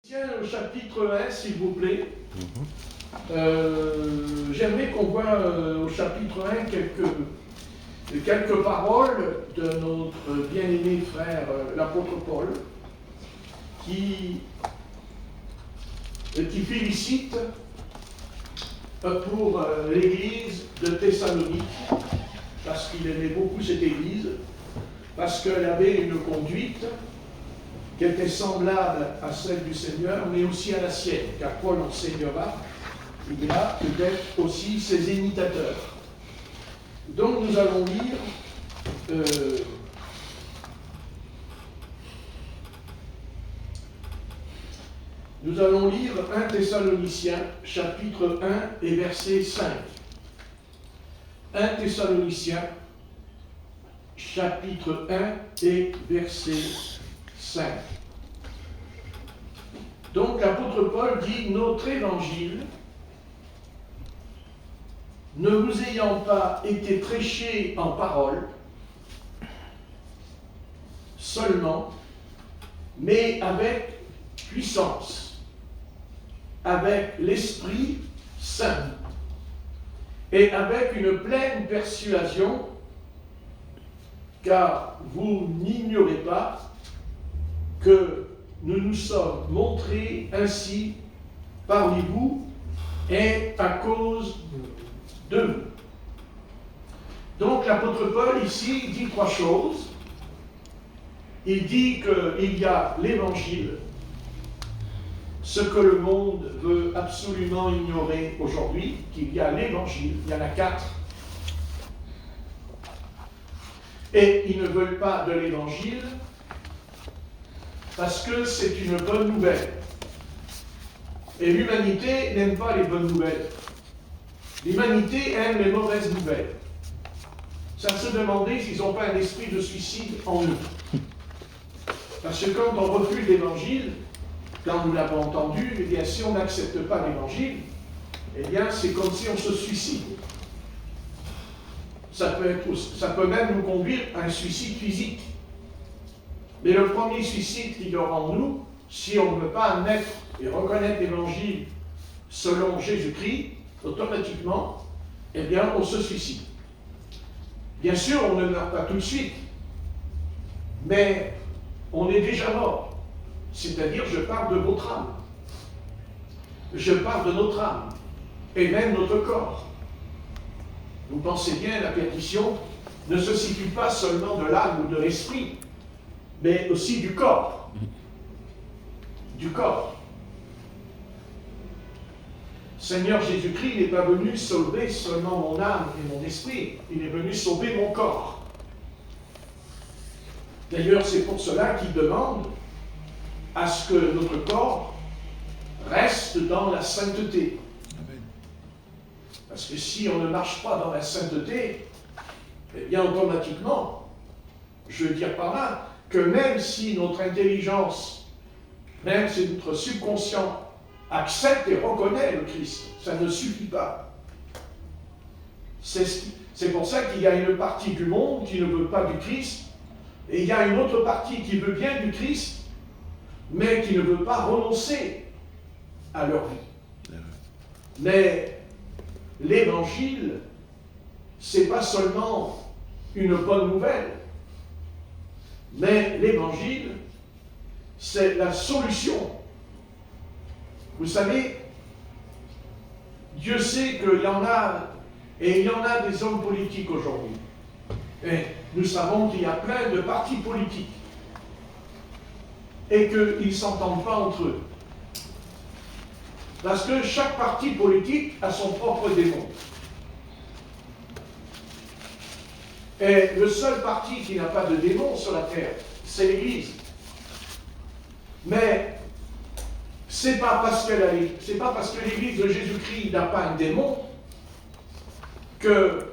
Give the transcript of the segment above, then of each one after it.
Tiens, au chapitre 1, s'il vous plaît. J'aimerais qu'on voit au chapitre 1 quelques paroles de notre bien-aimé frère, l'apôtre Paul, qui félicite pour l'église de Thessalonique, parce qu'il aimait beaucoup cette église, parce qu'elle avait une conduite qui était semblable à celle du Seigneur, mais aussi à la sienne, car Paul enseignera, il y a peut-être aussi ses imitateurs. Donc nous allons lire nous allons lire 1 Thessaloniciens, chapitre 1 et verset 5. 1 Thessaloniciens, chapitre 1 et verset 5. Donc l'apôtre Paul dit: notre évangile, ne vous ayant pas été prêché en parole seulement, mais avec puissance, avec l'Esprit Saint, et avec une pleine persuasion, car vous n'ignorez pas que nous nous sommes montrés ainsi parmi vous et à cause de vous. Donc l'apôtre Paul ici dit trois choses. Il dit qu'il y a l'évangile, ce que le monde veut absolument ignorer aujourd'hui, qu'il y a l'évangile, il y en a 4. Et ils ne veulent pas de l'évangile parce que c'est une bonne nouvelle. Et l'humanité n'aime pas les bonnes nouvelles. L'humanité aime les mauvaises nouvelles. Ça se demander s'ils n'ont pas un esprit de suicide en eux. Parce que quand on refuse l'évangile, quand nous l'avons entendu, eh bien, si on n'accepte pas l'évangile, eh bien, c'est comme si on se suicide. Ça peut même nous conduire à un suicide physique. Mais le premier suicide qu'il y aura en nous, si on ne veut pas admettre et reconnaître l'évangile selon Jésus-Christ, automatiquement, eh bien, on se suicide. Bien sûr, on ne meurt pas tout de suite, mais on est déjà mort. C'est-à-dire, je parle de votre âme. Je parle de notre âme, et même notre corps. Vous pensez bien, la perdition ne se situe pas seulement de l'âme ou de l'esprit, mais aussi du corps. Du corps. Seigneur Jésus-Christ n'est pas venu sauver seulement mon âme et mon esprit, il est venu sauver mon corps. D'ailleurs, c'est pour cela qu'il demande à ce que notre corps reste dans la sainteté. Parce que si on ne marche pas dans la sainteté, eh bien automatiquement, je veux dire par là, que même si notre intelligence, même si notre subconscient accepte et reconnaît le Christ, ça ne suffit pas. C'est pour ça qu'il y a une partie du monde qui ne veut pas du Christ, et il y a une autre partie qui veut bien du Christ, mais qui ne veut pas renoncer à leur vie. Mais l'évangile, c'est pas seulement une bonne nouvelle, mais l'évangile, c'est la solution. Vous savez, Dieu sait qu'il y en a, et il y en a des hommes politiques aujourd'hui. Et nous savons qu'il y a plein de partis politiques et qu'ils ne s'entendent pas entre eux. Parce que chaque parti politique a son propre démon. Et le seul parti qui n'a pas de démon sur la terre, c'est l'Église. Mais c'est pas parce que l'Église de Jésus-Christ n'a pas un démon que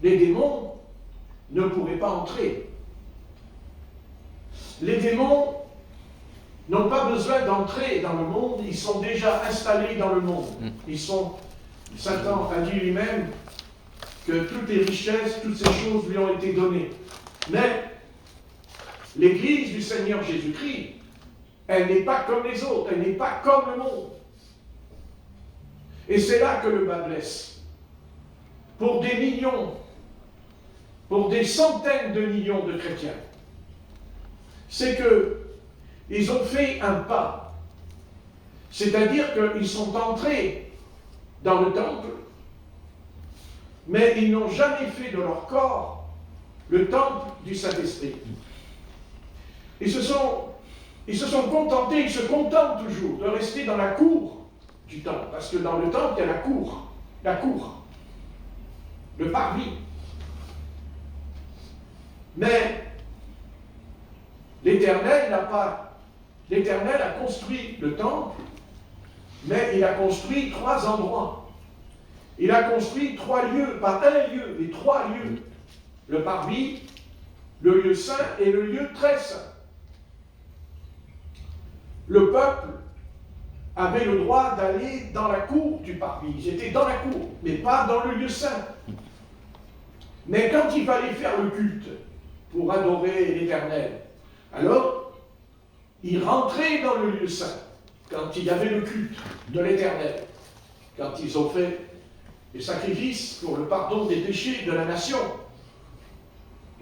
les démons ne pourraient pas entrer. Les démons n'ont pas besoin d'entrer dans le monde, ils sont déjà installés dans le monde. Satan a dit lui-même que toutes les richesses, toutes ces choses lui ont été données. Mais l'Église du Seigneur Jésus-Christ Elle n'est pas comme les autres, elle n'est pas comme le monde. Et c'est là que le bas blesse. Pour des millions, pour des centaines de millions de chrétiens, c'est qu'ils ont fait un pas. C'est-à-dire qu'ils sont entrés dans le temple, mais ils n'ont jamais fait de leur corps le temple du Saint-Esprit. Ils se sont contentés, ils se contentent toujours de rester dans la cour du temple, parce que dans le temple, il y a la cour, le parvis. Mais l'Éternel a construit le temple, mais il a construit 3 endroits. Il a construit 3 lieux, pas un lieu, mais 3 lieux. Le parvis, le lieu saint et le lieu très saint. Le peuple avait le droit d'aller dans la cour du parvis. Ils étaient dans la cour, mais pas dans le lieu saint. Mais quand il fallait faire le culte pour adorer l'Éternel, alors ils rentraient dans le lieu saint quand il y avait le culte de l'Éternel, quand ils ont fait les sacrifices pour le pardon des péchés de la nation.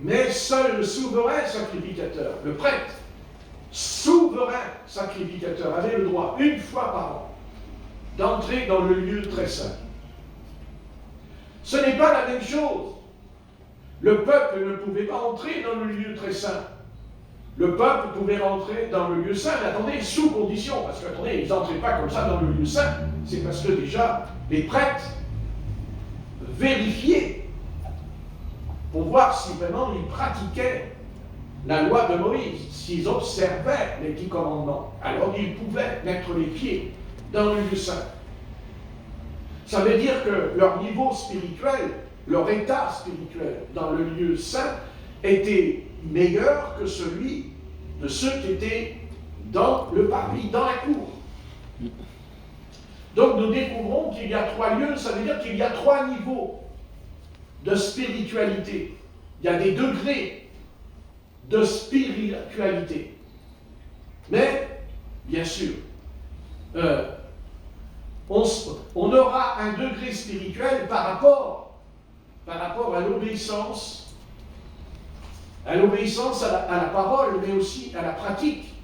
Mais seul le souverain sacrificateur, le prêtre, souverain sacrificateur, avait le droit, 1 fois par an, d'entrer dans le lieu très saint. Ce n'est pas la même chose. Le peuple ne pouvait pas entrer dans le lieu très saint. Le peuple pouvait rentrer dans le lieu saint, mais attendez, sous condition, parce que, attendez, ils n'entraient pas comme ça dans le lieu saint. C'est parce que déjà, les prêtres vérifiaient pour voir si vraiment ils pratiquaient la loi de Moïse, s'ils observaient les 10 commandements. Alors ils pouvaient mettre les pieds dans le lieu saint. Ça veut dire que leur niveau spirituel, leur état spirituel dans le lieu saint était meilleur que celui de ceux qui étaient dans le parvis, dans la cour. Donc nous découvrons qu'il y a 3 lieux, ça veut dire qu'il y a 3 niveaux de spiritualité. Il y a des degrés de spiritualité. Mais, bien sûr, on aura un degré spirituel par rapport à l'obéissance, à la parole, mais aussi à la pratique.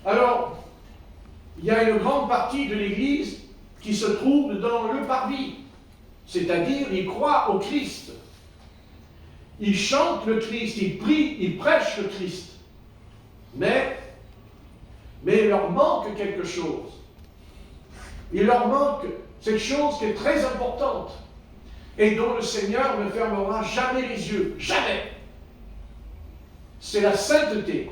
Alors, il y a une grande partie de l'Église qui se trouve dans le parvis, c'est-à-dire ils croient au Christ. Ils chantent le Christ, ils prient, ils prêchent le Christ. Mais il leur manque quelque chose. Il leur manque cette chose qui est très importante et dont le Seigneur ne fermera jamais les yeux. Jamais. C'est la sainteté.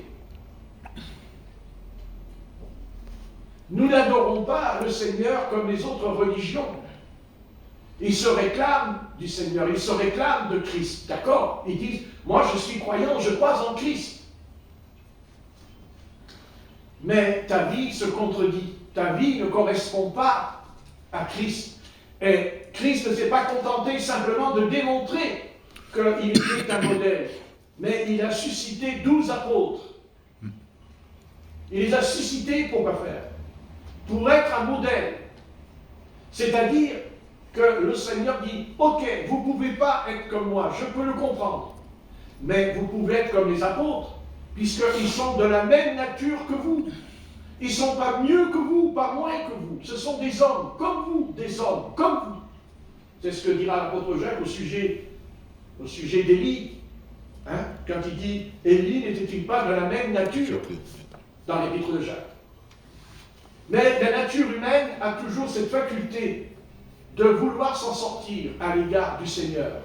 Nous n'adorons pas le Seigneur comme les autres religions. Ils se réclament du Seigneur, ils se réclament de Christ, d'accord? Ils disent, moi je suis croyant, je crois en Christ. Mais ta vie se contredit, ta vie ne correspond pas à Christ. Et Christ ne s'est pas contenté simplement de démontrer qu'il était un modèle, mais il a suscité 12 apôtres. Il les a suscités pour quoi faire? Pour être un modèle. C'est-à-dire que le Seigneur dit, ok, vous ne pouvez pas être comme moi, je peux le comprendre, mais vous pouvez être comme les apôtres, puisqu'ils sont de la même nature que vous. Ils ne sont pas mieux que vous, pas moins que vous. Ce sont des hommes comme vous, des hommes comme vous. C'est ce que dira l'apôtre Jacques au sujet d'Élie. Hein, quand il dit, Élie n'était-il pas de la même nature dans l'épître de Jacques? Mais la nature humaine a toujours cette faculté de vouloir s'en sortir à l'égard du Seigneur.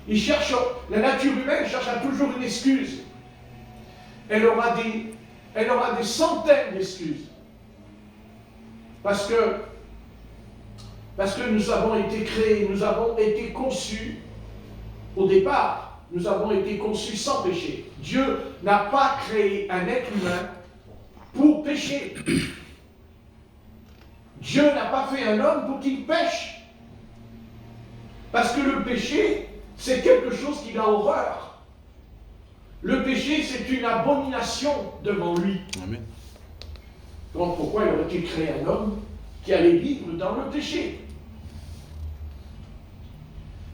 La nature humaine cherchera toujours une excuse. Elle aura des centaines d'excuses. Parce que nous avons été créés, nous avons été conçus, au départ, nous avons été conçus sans péché. Dieu n'a pas créé un être humain pour pécher. Dieu n'a pas fait un homme pour qu'il pêche. Parce que le péché, c'est quelque chose qu'il a horreur. Le péché, c'est une abomination devant lui. Amen. Donc pourquoi il aurait-il créé un homme qui allait vivre dans le péché?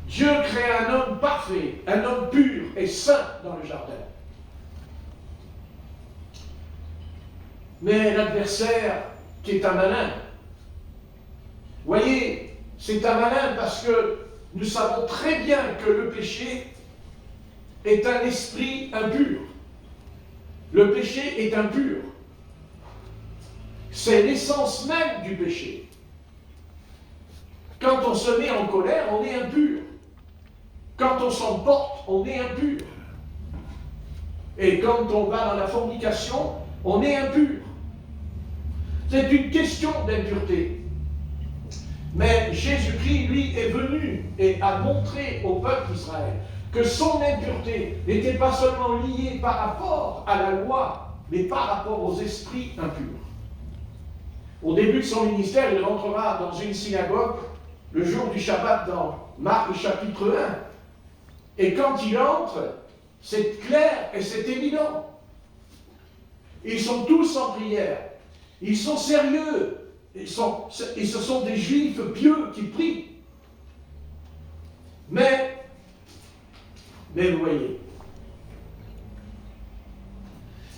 Dieu crée un homme parfait, un homme pur et saint dans le jardin. Mais l'adversaire, qui est un malin, voyez, c'est un malin parce que nous savons très bien que le péché est un esprit impur. Le péché est impur. C'est l'essence même du péché. Quand on se met en colère, on est impur. Quand on s'emporte, on est impur. Et quand on va dans la fornication, on est impur. C'est une question d'impureté. Mais Jésus-Christ, lui, est venu et a montré au peuple d'Israël que son impureté n'était pas seulement liée par rapport à la loi, mais par rapport aux esprits impurs. Au début de son ministère, il rentrera dans une synagogue le jour du Shabbat dans Marc chapitre 1. Et quand il entre, c'est clair et c'est évident. Ils sont tous en prière. Ils sont sérieux. Et ce sont des juifs pieux qui prient. Mais vous voyez,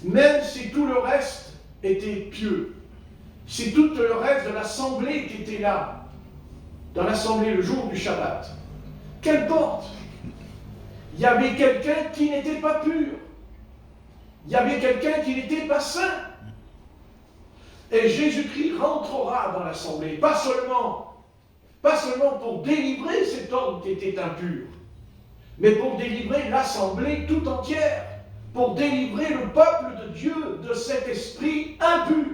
même si tout le reste était pieux, si tout le reste de l'assemblée qui était là, dans l'assemblée le jour du Shabbat, qu'importe, il y avait quelqu'un qui n'était pas pur. Il y avait quelqu'un qui n'était pas saint. Et Jésus-Christ rentrera dans l'assemblée, pas seulement pour délivrer cet homme qui était impur, mais pour délivrer l'assemblée tout entière, pour délivrer le peuple de Dieu de cet esprit impur.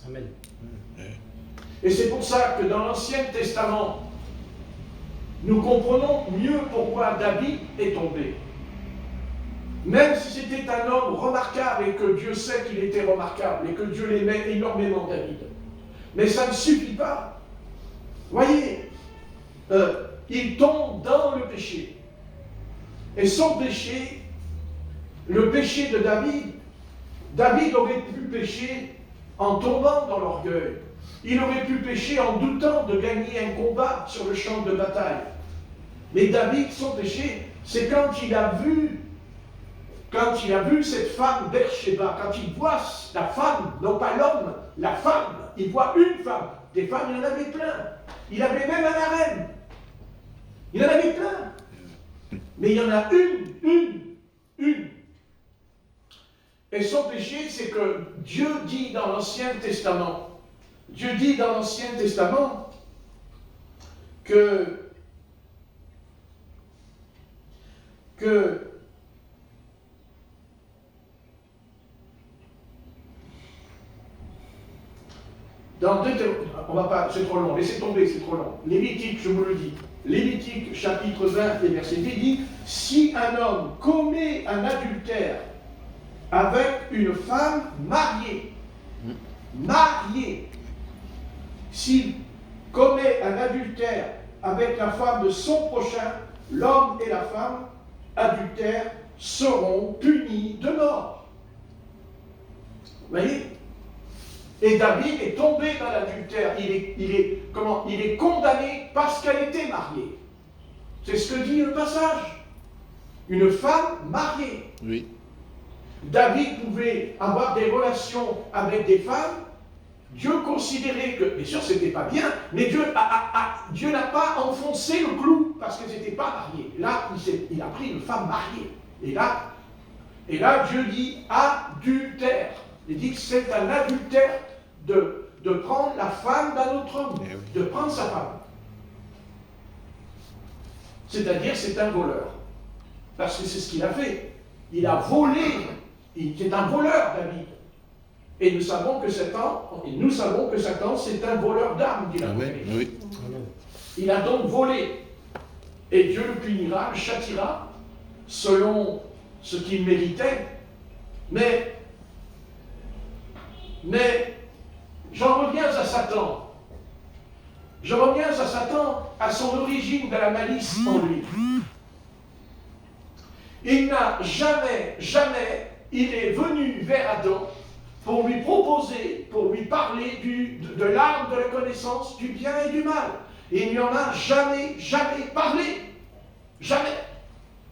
Amen. Et c'est pour ça que dans l'Ancien Testament, nous comprenons mieux pourquoi David est tombé. Même si c'était un homme remarquable et que Dieu sait qu'il était remarquable et que Dieu l'aimait énormément, David. Mais ça ne suffit pas. Voyez, il tombe dans le péché. Et son péché, le péché de David aurait pu pécher en tombant dans l'orgueil. Il aurait pu pécher en doutant de gagner un combat sur le champ de bataille. Mais David, son péché, c'est quand il a vu cette femme Bersheba, quand il voit la femme, non pas l'homme, la femme, il voit une femme. Des femmes, il en avait plein. Il avait même un harem. Il en avait plein. Mais il y en a une. Et son péché, c'est que Dieu dit dans l'Ancien Testament, que dans on va pas, c'est trop long, laissez tomber, c'est trop long. Lévitique, je vous le dis, Lévitique chapitre 20 et verset 10 dit, si un homme commet un adultère avec une femme mariée, s'il commet un adultère avec la femme de son prochain, l'homme et la femme adultères seront punis de mort. Vous voyez? Et David est tombé dans l'adultère. Il est condamné parce qu'elle était mariée. C'est ce que dit le passage. Une femme mariée. Oui. David pouvait avoir des relations avec des femmes. Dieu considérait que, bien sûr, c'était pas bien, mais Dieu n'a pas enfoncé le clou parce qu'elles n'étaient pas mariées. Là, il a pris une femme mariée. Et là, Dieu dit adultère. Il dit que c'est un adultère de prendre la femme d'un autre homme, de prendre sa femme. C'est-à-dire, c'est un voleur. Parce que c'est ce qu'il a fait. Il a volé. C'est un voleur, David. Et nous savons que Satan, c'est un voleur d'armes qu'il a volé. Oui. Il a donc volé. Et Dieu le punira, le châtira, selon ce qu'il méritait. Mais j'en reviens à Satan. Je reviens à son origine de la malice en lui. Il n'a jamais, il est venu vers Adam pour lui proposer, pour lui parler de l'arbre de la connaissance du bien et du mal. Et il n'y en a jamais parlé. Jamais.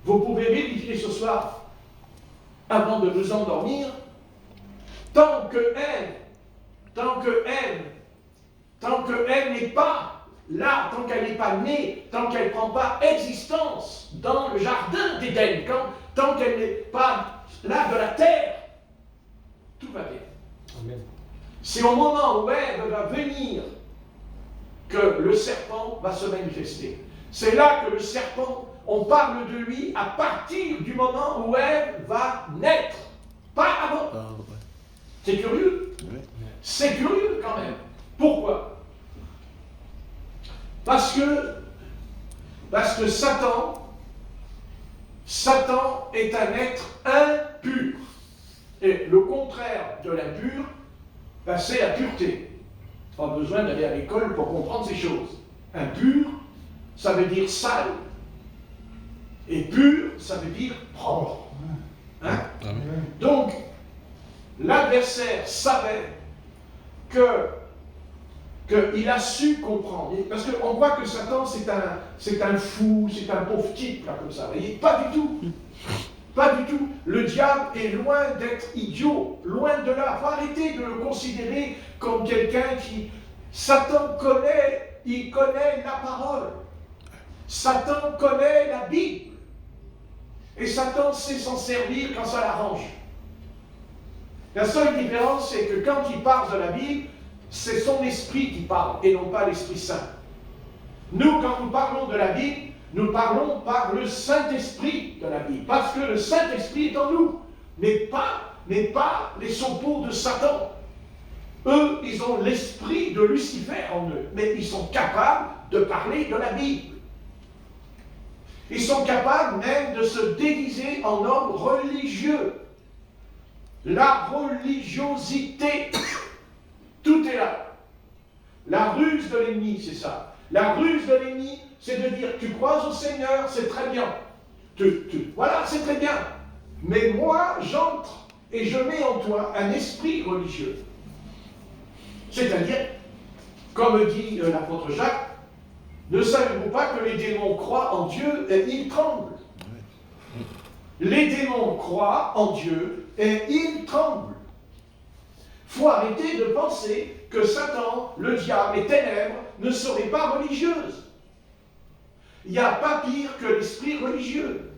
Vous pouvez vérifier ce soir, avant de vous endormir, tant que elle n'est pas là, tant qu'elle n'est pas née, tant qu'elle ne prend pas existence dans le jardin d'Éden, tant qu'elle n'est pas là de la terre, tout va bien. Amen. C'est au moment où Ève va venir que le serpent va se manifester. C'est là que le serpent, on parle de lui à partir du moment où Ève va naître, pas avant. C'est curieux. C'est curieux quand même. Pourquoi ? Parce que Satan est un être impur. Et le contraire de l'impur, c'est la pureté. Pas besoin d'aller à l'école pour comprendre ces choses. Impur, ça veut dire sale. Et pur, ça veut dire propre. Hein? Donc, l'adversaire savait qu'il a su comprendre. Parce qu'on voit que Satan, c'est un fou, c'est un pauvre type, là, comme ça. Vous voyez ? Pas du tout. Pas du tout. Le diable est loin d'être idiot, loin de là. Il faut arrêter de le considérer comme quelqu'un qui... Satan il connaît la parole. Satan connaît la Bible. Et Satan sait s'en servir quand ça l'arrange. La seule différence, c'est que quand il parle de la Bible, c'est son esprit qui parle et non pas l'Esprit Saint. Nous, quand nous parlons de la Bible, nous parlons par le Saint-Esprit de la Bible, parce que le Saint-Esprit est en nous, mais pas les sopos de Satan. Eux, ils ont l'esprit de Lucifer en eux, mais ils sont capables de parler de la Bible. Ils sont capables même de se déguiser en hommes religieux. La religiosité, tout est là. La ruse de l'ennemi, c'est ça. La ruse de l'ennemi, c'est de dire, tu crois au Seigneur, c'est très bien. Voilà, c'est très bien. Mais moi, j'entre et je mets en toi un esprit religieux. C'est-à-dire, comme dit l'apôtre Jacques, ne savez-vous pas que les démons croient en Dieu et ils tremblent? Les démons croient en Dieu et ils tremblent. Il faut arrêter de penser que Satan, le diable, les ténèbres ne seraient pas religieuses. Il n'y a pas pire que l'esprit religieux.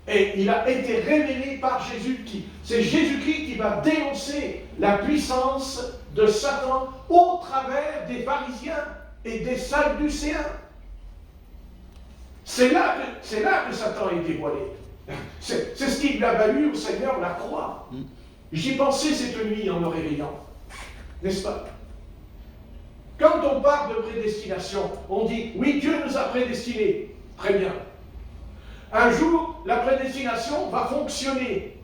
Et il a été révélé par Jésus. C'est Jésus-Christ qui va dénoncer la puissance de Satan au travers des pharisiens et des sadducéens. C'est là que Satan est dévoilé. C'est ce qui lui a valu au Seigneur la croix. J'y pensais cette nuit en me réveillant. N'est-ce pas? Quand on parle de prédestination, on dit, oui, Dieu nous a prédestinés. Très bien. Un jour, la prédestination va fonctionner.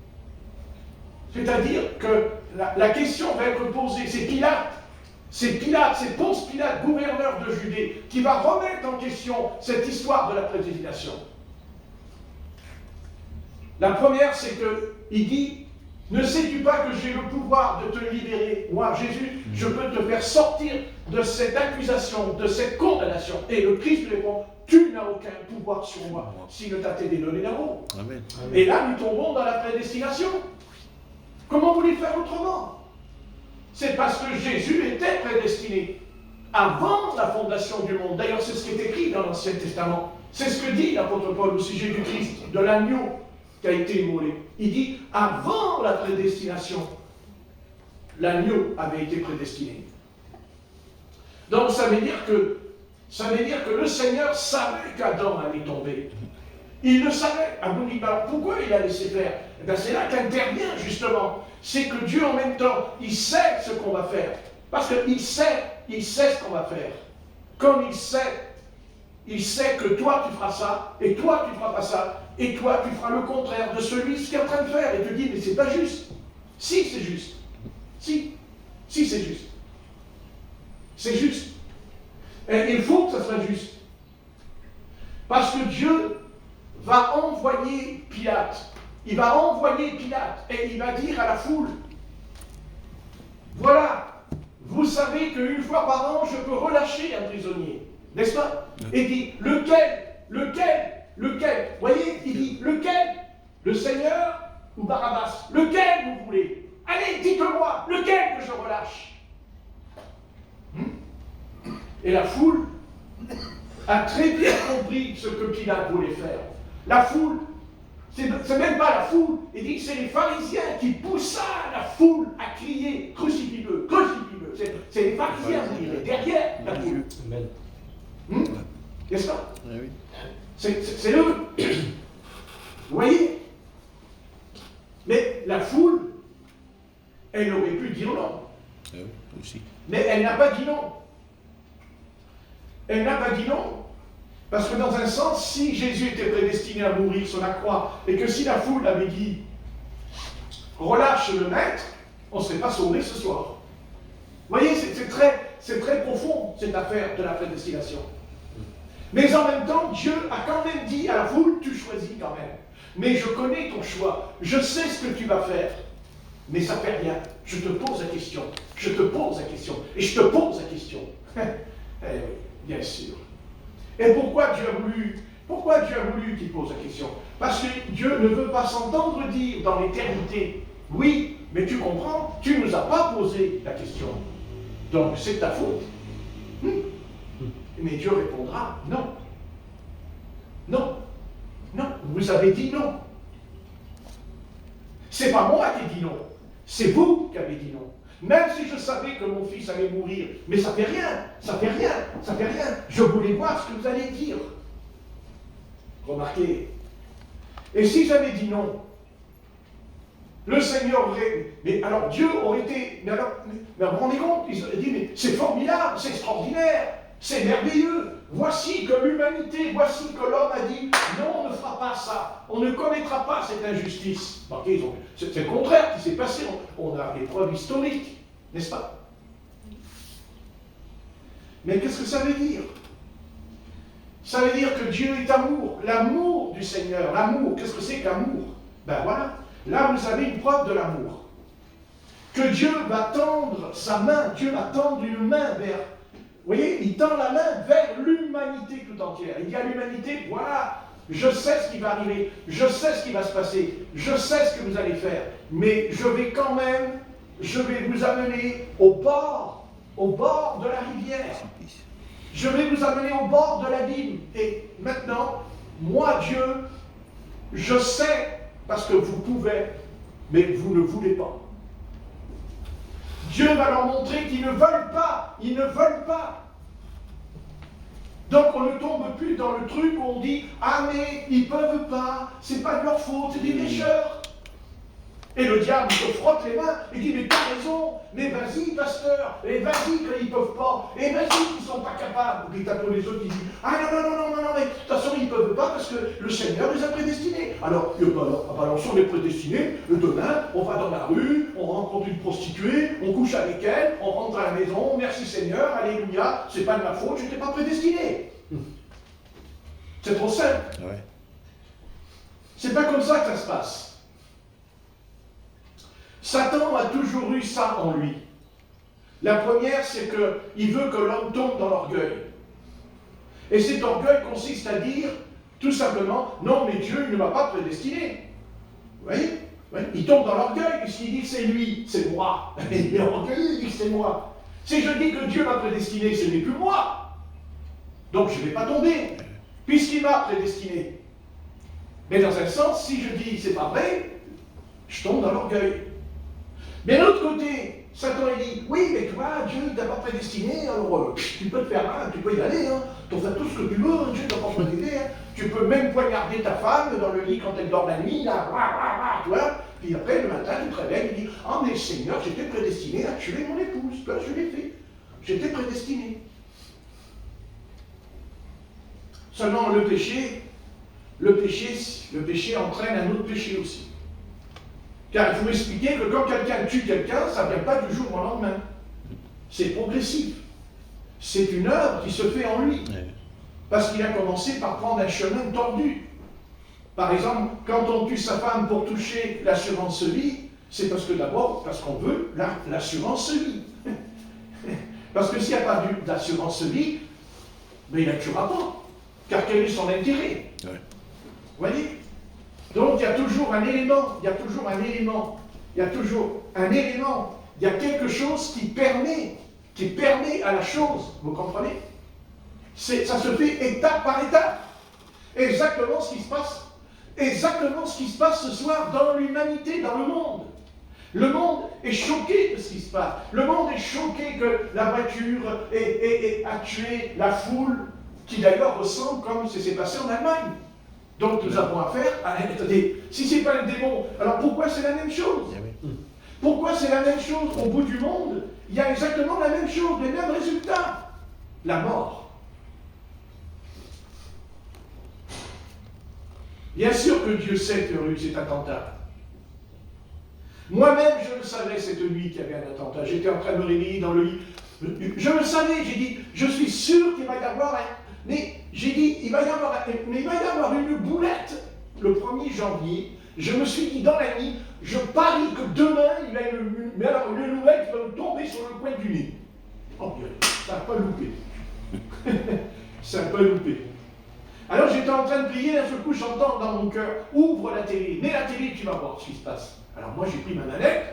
C'est-à-dire que la question va être posée. C'est Ponce Pilate, gouverneur de Judée, qui va remettre en question cette histoire de la prédestination. La première, c'est qu'il dit, ne sais-tu pas que j'ai le pouvoir de te libérer? Moi, Jésus, je peux te faire sortir de cette accusation, de cette condamnation. Et le Christ répond, tu n'as aucun pouvoir sur moi, s'il ne t'a été donné d'en-haut. Amen. Et là, nous tombons dans la prédestination. Comment voulez faire autrement? C'est parce que Jésus était prédestiné avant la fondation du monde. D'ailleurs, c'est ce qui est écrit dans l'Ancien Testament. C'est ce que dit l'apôtre Paul au sujet du Christ, de l'agneau qui a été immolé. Il dit, avant la prédestination, l'agneau avait été prédestiné. Donc ça veut dire que le Seigneur savait qu'Adam allait tomber. Il le savait. Ah, vous dites, pourquoi il a laissé faire? C'est là qu'intervient justement. C'est que Dieu en même temps, il sait ce qu'on va faire. Parce qu'il sait ce qu'on va faire. Comme il sait que toi tu feras ça, et toi tu feras pas ça, et toi tu feras le contraire de celui qui est en train de faire. Et tu dis, mais c'est pas juste. Si, c'est juste. Si, c'est juste. C'est juste. Et il faut que ça soit juste. Parce que Dieu va envoyer Pilate. Il va envoyer Pilate et il va dire à la foule, voilà, vous savez qu'une fois par an, je peux relâcher un prisonnier, n'est-ce pas? Et il dit, lequel? Vous voyez, il dit, lequel? Le Seigneur ou Barabbas? Lequel vous voulez? Allez, dites-moi, lequel que je relâche? Et la foule a très bien compris ce que Pilate voulait faire. La foule, c'est même pas la foule, il dit que c'est les pharisiens qui poussaient la foule à crier, crucifie-le, crucifie-le. C'est les pharisiens, vous direz, derrière la foule. N'est-ce pas? Oui. C'est eux. Vous voyez? Mais la foule, elle aurait pu dire non. Oui, aussi. Mais elle n'a pas dit non. Elle n'a pas dit non. Parce que dans un sens, si Jésus était prédestiné à mourir sur la croix, et que si la foule avait dit « relâche le maître », on ne serait pas sauvé ce soir. Vous voyez, c'est très profond, cette affaire de la prédestination. Mais en même temps, Dieu a quand même dit à la foule « tu choisis quand même. Mais je connais ton choix, je sais ce que tu vas faire. Mais ça ne fait rien. Je te pose la question. Je te pose la question. Et je te pose la question. » Eh oui, bien sûr. Et pourquoi Dieu a voulu qu'il pose la question? Parce que Dieu ne veut pas s'entendre dire dans l'éternité, oui, mais tu comprends, tu ne nous as pas posé la question. Donc c'est ta faute. Mais Dieu répondra, non. Non. Non. Vous avez dit non. C'est pas moi qui ai dit non. C'est vous qui avez dit non. Même si je savais que mon fils allait mourir, mais ça fait rien, ça fait rien, ça fait rien. Je voulais voir ce que vous allez dire. Remarquez. Et si j'avais dit non, le Seigneur aurait... Mais alors Dieu aurait été... Mais vous vous rendez compte? Il aurait dit, mais c'est formidable, c'est extraordinaire, c'est merveilleux. Voici que l'humanité, voici que l'homme a dit, non, on ne fera pas ça, on ne commettra pas cette injustice. C'est le contraire qui s'est passé, on a des preuves historiques, n'est-ce pas? Mais qu'est-ce que ça veut dire? Ça veut dire que Dieu est amour, l'amour du Seigneur, l'amour. Qu'est-ce que c'est qu'amour? Ben voilà, là vous avez une preuve de l'amour. Que Dieu va tendre sa main, Dieu va tendre une main vers... Vous voyez, il tend la main vers l'humanité tout entière. Il dit à l'humanité, voilà, je sais ce qui va arriver, je sais ce qui va se passer, je sais ce que vous allez faire, mais je vais quand même, je vais vous amener au bord de la rivière. Je vais vous amener au bord de l'abîme. Et maintenant, moi, Dieu, je sais, parce que vous pouvez, mais vous ne voulez pas. Dieu va leur montrer qu'ils ne veulent pas. Ils ne veulent pas. Donc on ne tombe plus dans le truc où on dit « Ah mais ils ne peuvent pas, c'est pas de leur faute, c'est des pécheurs. » Et le diable se frotte les mains et dit « Mais t'as raison, mais vas-y pasteur, et vas-y qu'ils ne peuvent pas, et vas-y qu'ils ne sont pas capables. » Et t'as pour les autres qui disent « Ah non, mais de toute façon ils ne peuvent pas parce que le Seigneur les a prédestinés. » Alors si on est prédestinés, demain on va dans la rue, on rencontre une prostituée, on couche avec elle, on rentre à la maison, merci Seigneur, alléluia, c'est pas de ma faute, je n'étais pas prédestiné. C'est trop simple. Ouais. C'est pas comme ça que ça se passe. Satan a toujours eu ça en lui. La première, c'est qu'il veut que l'homme tombe dans l'orgueil. Et cet orgueil consiste à dire, tout simplement, non, mais Dieu ne m'a pas prédestiné. Vous voyez? Ouais. Il tombe dans l'orgueil, puisqu'il dit que c'est lui, c'est moi. Il est orgueilleux, il dit que c'est moi. Si je dis que Dieu m'a prédestiné, ce n'est plus moi. Donc je ne vais pas tomber, puisqu'il m'a prédestiné. Mais dans un sens, si je dis c'est pas vrai, je tombe dans l'orgueil. Mais de l'autre côté, Satan il dit, oui, mais toi, Dieu ne t'a pas prédestiné, alors tu peux te faire mal, tu peux y aller, hein, tu peux faire tout ce que tu veux, Dieu ne t'a pas prédestiné, hein. Tu peux même poignarder ta femme dans le lit quand elle dort la nuit, là, tu vois, puis après, le matin, tu te réveilles et dis, ah, mais Seigneur, j'étais prédestiné à tuer mon épouse, toi, je l'ai fait, j'étais prédestiné. Seulement, le péché entraîne un autre péché aussi. Car il faut expliquer que quand quelqu'un tue quelqu'un, ça ne vient pas du jour au lendemain. C'est progressif. C'est une œuvre qui se fait en lui. Parce qu'il a commencé par prendre un chemin tordu. Par exemple, quand on tue sa femme pour toucher l'assurance vie, c'est parce qu'on veut l'assurance vie. Parce que s'il n'y a pas d'assurance vie, mais il ne la tuera pas. Car quel est son intérêt? Ouais. Vous voyez? Donc il y a toujours un élément, il y a quelque chose qui permet à la chose, vous comprenez? Ça se fait étape par étape. Exactement ce qui se passe ce soir dans l'humanité, dans le monde. Le monde est choqué de ce qui se passe. Le monde est choqué que la voiture a tué la foule, qui d'ailleurs ressemble comme ce qui s'est passé en Allemagne. Donc nous avons affaire à... Attendez, si ce n'est pas le démon, alors pourquoi c'est la même chose? Pourquoi c'est la même chose au bout du monde? Il y a exactement la même chose, les mêmes résultats. La mort. Bien sûr que Dieu sait qu'il y aurait eu cet attentat. Moi-même, je le savais cette nuit qu'il y avait un attentat. J'étais en train de me réveiller dans le lit. Je le savais, j'ai dit, je suis sûr qu'il va y avoir un... Mais j'ai dit, il va y avoir une boulette le 1er janvier. Je me suis dit, dans la nuit, je parie que demain, il y a une nouvelle qui va me tomber sur le coin du nez. Oh, ça n'a pas loupé. Ça n'a pas loupé. Alors j'étais en train de prier, d'un seul coup, j'entends dans mon cœur, ouvre la télé, mets la télé, tu vas voir ce qui se passe. Alors moi, j'ai pris ma manette,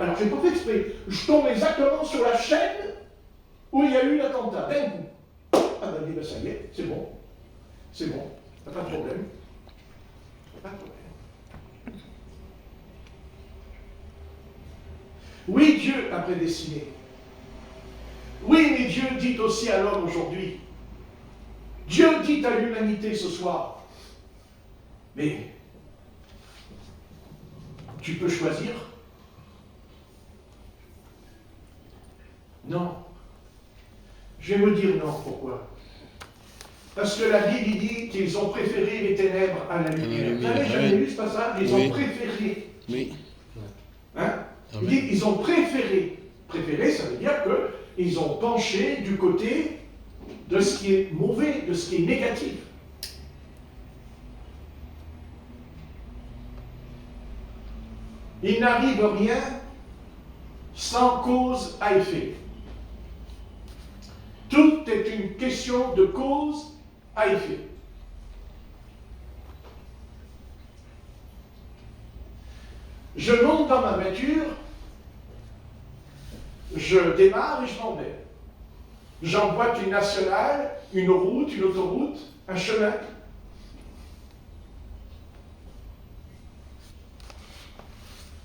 alors j'ai pas fait exprès. Je tombe exactement sur la chaîne où il y a eu l'attentat, d'un coup. Ah ben, ça y est, c'est bon, pas de problème. Pas de problème. Oui, Dieu a prédestiné. Oui, mais Dieu dit aussi à l'homme aujourd'hui. Dieu dit à l'humanité ce soir. Mais tu peux choisir? Non. Je vais vous dire non. Pourquoi? Parce que la Bible dit qu'ils ont préféré les ténèbres à la lumière. Vous avez jamais lu ce passage? Ils ont préféré. Oui. Hein? Il dit ils ont préféré. Préféré, ça veut dire qu'ils ont penché du côté de ce qui est mauvais, de ce qui est négatif. Il n'arrive rien sans cause à effet. Tout est une question de cause à effet. Je monte dans ma voiture, je démarre et je m'en vais. J'emboîte une nationale, une route, une autoroute, un chemin.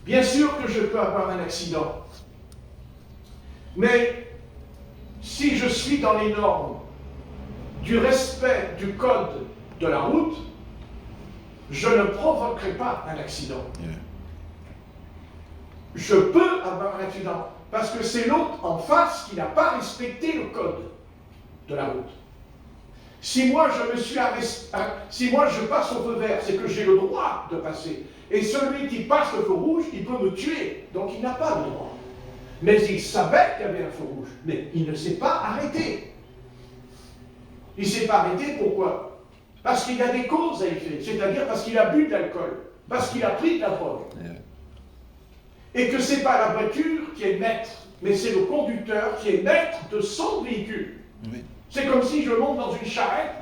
Bien sûr que je peux avoir un accident. Mais si je suis dans les normes du respect du code de la route, je ne provoquerai pas un accident. Je peux avoir un accident parce que c'est l'autre en face qui n'a pas respecté le code de la route. Si moi je passe au feu vert, c'est que j'ai le droit de passer. Et celui qui passe le feu rouge, il peut me tuer. Donc il n'a pas le droit. Mais il savait qu'il y avait un feu rouge. Mais il ne s'est pas arrêté. Il ne s'est pas arrêté, pourquoi? Parce qu'il y a des causes à effet. C'est-à-dire parce qu'il a bu de l'alcool. Parce qu'il a pris de la drogue. Et que ce n'est pas la voiture qui est maître, mais c'est le conducteur qui est maître de son véhicule. Oui. C'est comme si je monte dans une charrette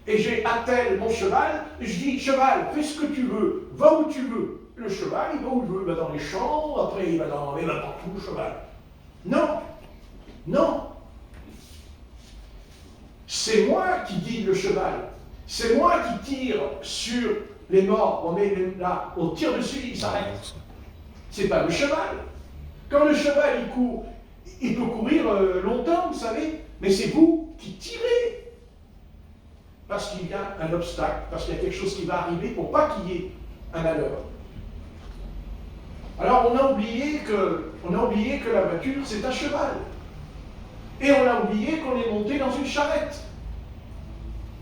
et j'ai attelle mon cheval, et je dis, cheval, fais ce que tu veux, va où tu veux. Le cheval, il va où il veut, il va dans les champs, après il va partout, le cheval. Non, non. C'est moi qui guide le cheval. C'est moi qui tire sur les morts. On est là, on tire dessus, il s'arrête. C'est pas le cheval. Quand le cheval il court, il peut courir longtemps, vous savez, mais c'est vous qui tirez. Parce qu'il y a un obstacle, parce qu'il y a quelque chose qui va arriver pour pas qu'il y ait un malheur. Alors on a oublié que la voiture c'est un cheval. Et on a oublié qu'on est monté dans une charrette.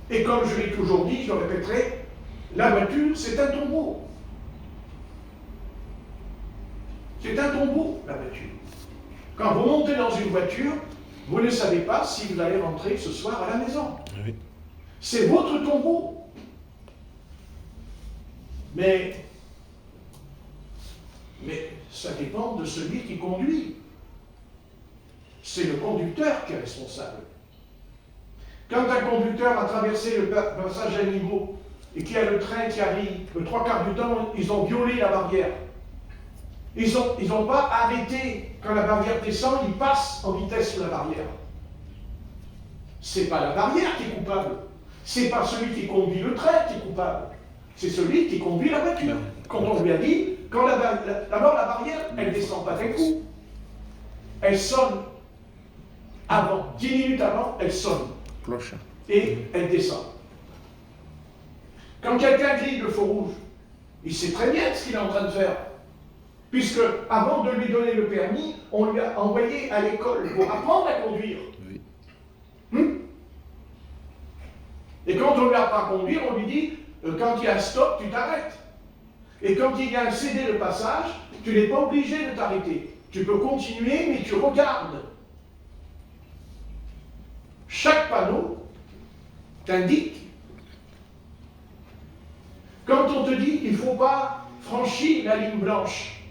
Et comme je l'ai toujours dit, je le répéterai, la voiture c'est un tombeau. C'est un tombeau, la voiture. Quand vous montez dans une voiture, vous ne savez pas si vous allez rentrer ce soir à la maison. Oui. C'est votre tombeau. Mais ça dépend de celui qui conduit. C'est le conducteur qui est responsable. Quand un conducteur a traversé le passage à niveau et qu'il y a le train qui arrive, le trois quarts du temps, ils ont violé la barrière. Ils n'ont pas arrêté. Quand la barrière descend, ils passent en vitesse sur la barrière. C'est pas la barrière qui est coupable. C'est pas celui qui conduit le train qui est coupable. C'est celui qui conduit la voiture. Quand on lui a dit, d'abord la barrière, elle ne descend pas d'un coup. Elle sonne avant, 10 minutes avant, elle sonne. Cloche. Et elle descend. Quand quelqu'un grille le feu rouge, il sait très bien ce qu'il est en train de faire. Puisque, avant de lui donner le permis, on lui a envoyé à l'école pour apprendre à conduire. Oui. Et quand on ne lui apprend à conduire, on lui dit, quand il y a un stop, tu t'arrêtes. Et quand il y a un cédé de passage, tu n'es pas obligé de t'arrêter. Tu peux continuer, mais tu regardes. Chaque panneau t'indique. Quand on te dit qu'il ne faut pas franchir la ligne blanche,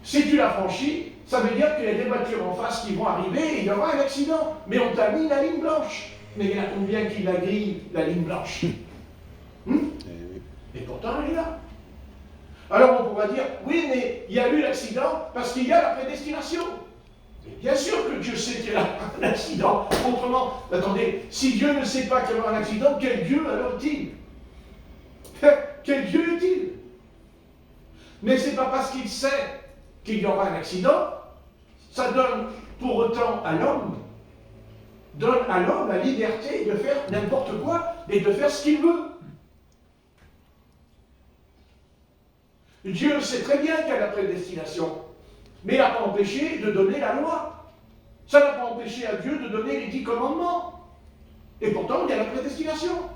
si tu la franchis, ça veut dire qu'il y a des voitures en face qui vont arriver et il y aura un accident. Mais on t'a mis la ligne blanche. Mais il y en a combien qui la grillent, la ligne blanche? Et pourtant, elle est là. Alors on pourra dire, oui, mais il y a eu l'accident parce qu'il y a la prédestination. Et bien sûr que Dieu sait qu'il y a un accident. Autrement, attendez, si Dieu ne sait pas qu'il y aura un accident, quel Dieu alors est-il? Quel Dieu est-il? Mais ce n'est pas parce qu'il sait qu'il y aura un accident, ça donne pour autant à l'homme, la liberté de faire n'importe quoi et de faire ce qu'il veut. Dieu sait très bien qu'il y a la prédestination, mais il n'a pas empêché de donner la loi. Ça n'a pas empêché à Dieu de donner les 10 commandements. Et pourtant, il y a la prédestination.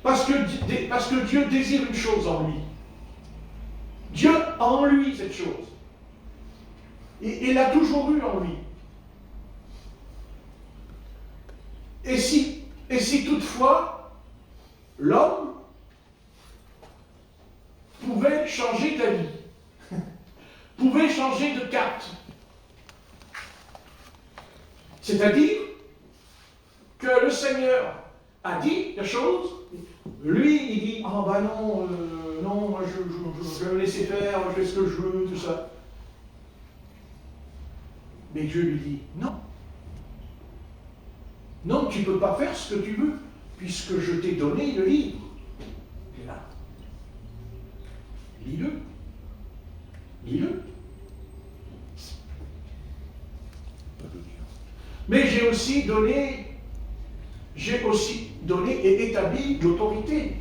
Parce que Dieu désire une chose en lui. Dieu a en lui cette chose. Et il l'a toujours eu en lui. Et si toutefois, l'homme pouvait changer d'avis, pouvait changer de cap, c'est-à-dire que le Seigneur a dit des choses, lui il dit, ah ben non, non, moi je vais me laisser faire, je fais ce que je veux, tout ça. Mais Dieu lui dit, non. Non, tu ne peux pas faire ce que tu veux, puisque je t'ai donné le livre. Et là, lis-le. Lis-le. Mais j'ai aussi donné et établi l'autorité.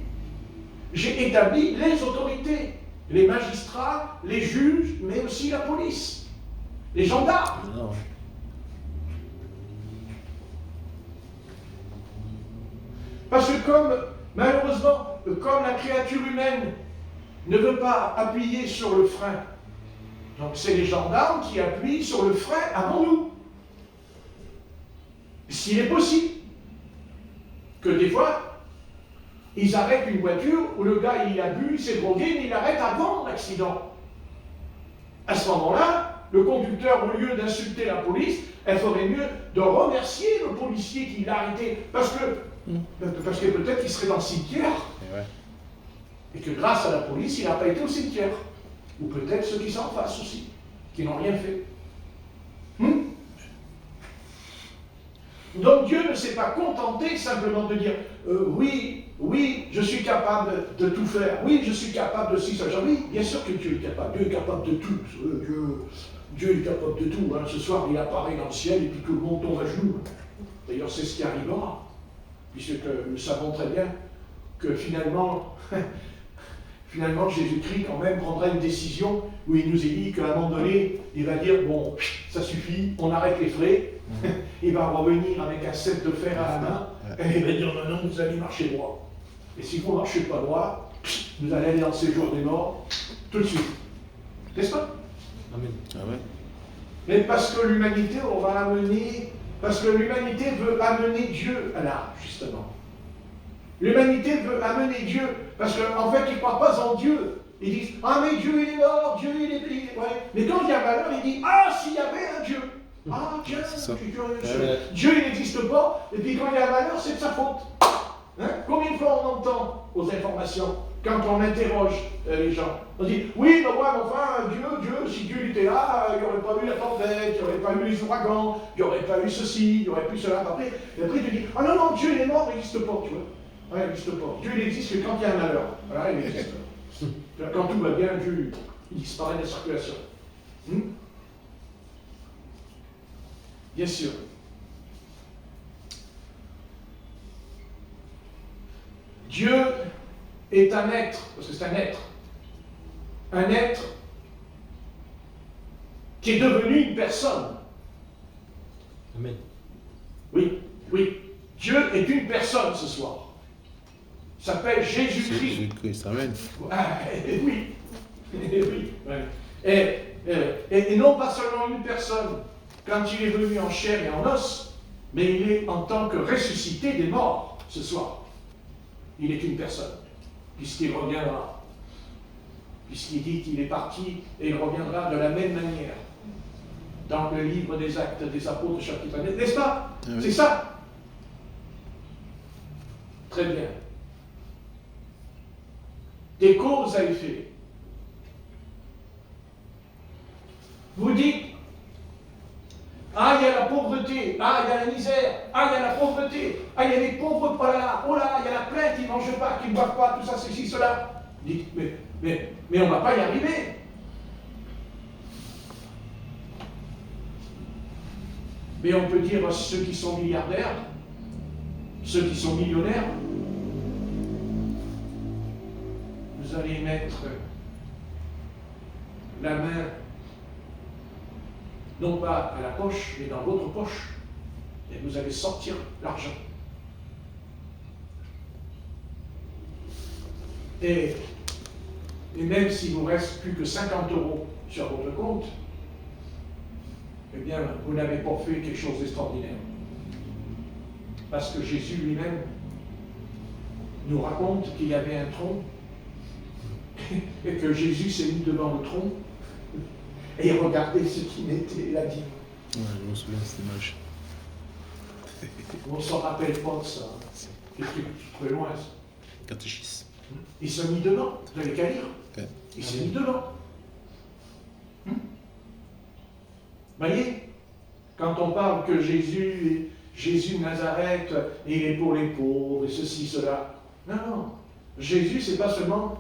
J'ai établi les autorités, les magistrats, les juges, mais aussi la police, les gendarmes. Non. Parce que malheureusement, comme la créature humaine ne veut pas appuyer sur le frein, donc c'est les gendarmes qui appuient sur le frein avant nous. S'il est possible que des fois, ils arrêtent une voiture où le gars il a bu, il s'est drogué, mais il arrête avant l'accident. À ce moment-là, le conducteur, au lieu d'insulter la police, elle ferait mieux de remercier le policier qui l'a arrêté. Parce que peut-être qu'il serait dans le cimetière. Et que grâce à la police, il n'a pas été au cimetière. Ou peut-être ceux qui sont en face aussi, qui n'ont rien fait. Donc Dieu ne s'est pas contenté simplement de dire oui, je suis capable de tout faire. Oui, je suis capable de ci, ça. Oui, bien sûr que Dieu est capable. Dieu est capable de tout. Dieu est capable de tout. Hein. Ce soir, il apparaît dans le ciel et puis tout le monde tombe à genoux. D'ailleurs, c'est ce qui arrivera. Puisque nous savons très bien que finalement, Jésus-Christ quand même prendra une décision où il nous est dit qu'à un moment donné, il va dire, bon, ça suffit, on arrête les frais. Il va revenir avec un set de fer à la main et il va dire, non, vous allez marcher droit. Et si vous ne marchez pas droit, vous allez aller dans le séjour des morts tout de suite. N'est-ce pas? Amen. Ah ouais. Mais parce que l'humanité veut amener Dieu à l'art, justement. L'humanité veut amener Dieu, parce qu'en fait, ils ne croient pas en Dieu. Ils disent, ah mais Dieu il est mort, Dieu il est... Ouais. Mais quand il y a malheur, il dit, ah s'il y avait un Dieu. Ah tiens, Dieu il n'existe pas, et puis quand il y a malheur, c'est de sa faute. Hein? Combien de fois on entend aux informations, quand on interroge les gens, on dit, oui, mais ouais, enfin, Dieu, si Dieu était là, il n'y aurait pas eu la tempête, il n'y aurait pas eu les ouragans, il n'y aurait pas eu ceci, il n'y aurait plus cela. Après tu dis, ah non, non, Dieu il est mort, il n'existe pas, tu vois. Ouais, il n'existe pas. Dieu il n'existe que quand il y a un malheur. Voilà, il existe. Quand tout va bien, Dieu il disparaît de la circulation. Bien sûr. Dieu est un être, parce que c'est un être qui est devenu une personne. Amen. Oui, oui. Dieu est une personne ce soir. Il s'appelle Jésus-Christ. Jésus-Christ, amen. Ah, oui. Oui. Et non pas seulement une personne, quand il est venu en chair et en os, mais il est en tant que ressuscité des morts ce soir. Il est une personne, puisqu'il reviendra. Puisqu'il dit qu'il est parti et il reviendra de la même manière. Dans le livre des Actes des Apôtres, chapitre 1. N'est-ce pas? Ah oui. C'est ça. Très bien. Des causes à effet. Vous dites, ah, il y a la pauvreté, ah, il y a la misère, ah, il y a la pauvreté, ah, il y a les pauvres pas là, oh là, il y a la plainte, ils ne mangent pas, qui ne boivent pas, tout ça, ceci, cela. Dites, mais on ne va pas y arriver. Mais on peut dire à ceux qui sont milliardaires, ceux qui sont millionnaires, vous allez mettre la main, non pas à la poche, mais dans votre poche, et vous allez sortir l'argent. Et même s'il ne vous reste plus que 50 € sur votre compte, eh bien, vous n'avez pas fait quelque chose d'extraordinaire. Parce que Jésus lui-même nous raconte qu'il y avait un tronc et que Jésus s'est mis devant le tronc et il regardait ce qui n'était la dîme. Ouais, je me souviens de cette image. On ne s'en rappelle pas de ça. C'est très loin. Ça. Catéchisme. Il s'est mis devant. Vous n'avez qu'à lire. Ouais. Il s'est mis devant. Voyez, quand on parle que Jésus de Nazareth, il est pour les pauvres, et ceci, cela. Non. Jésus, c'est pas seulement...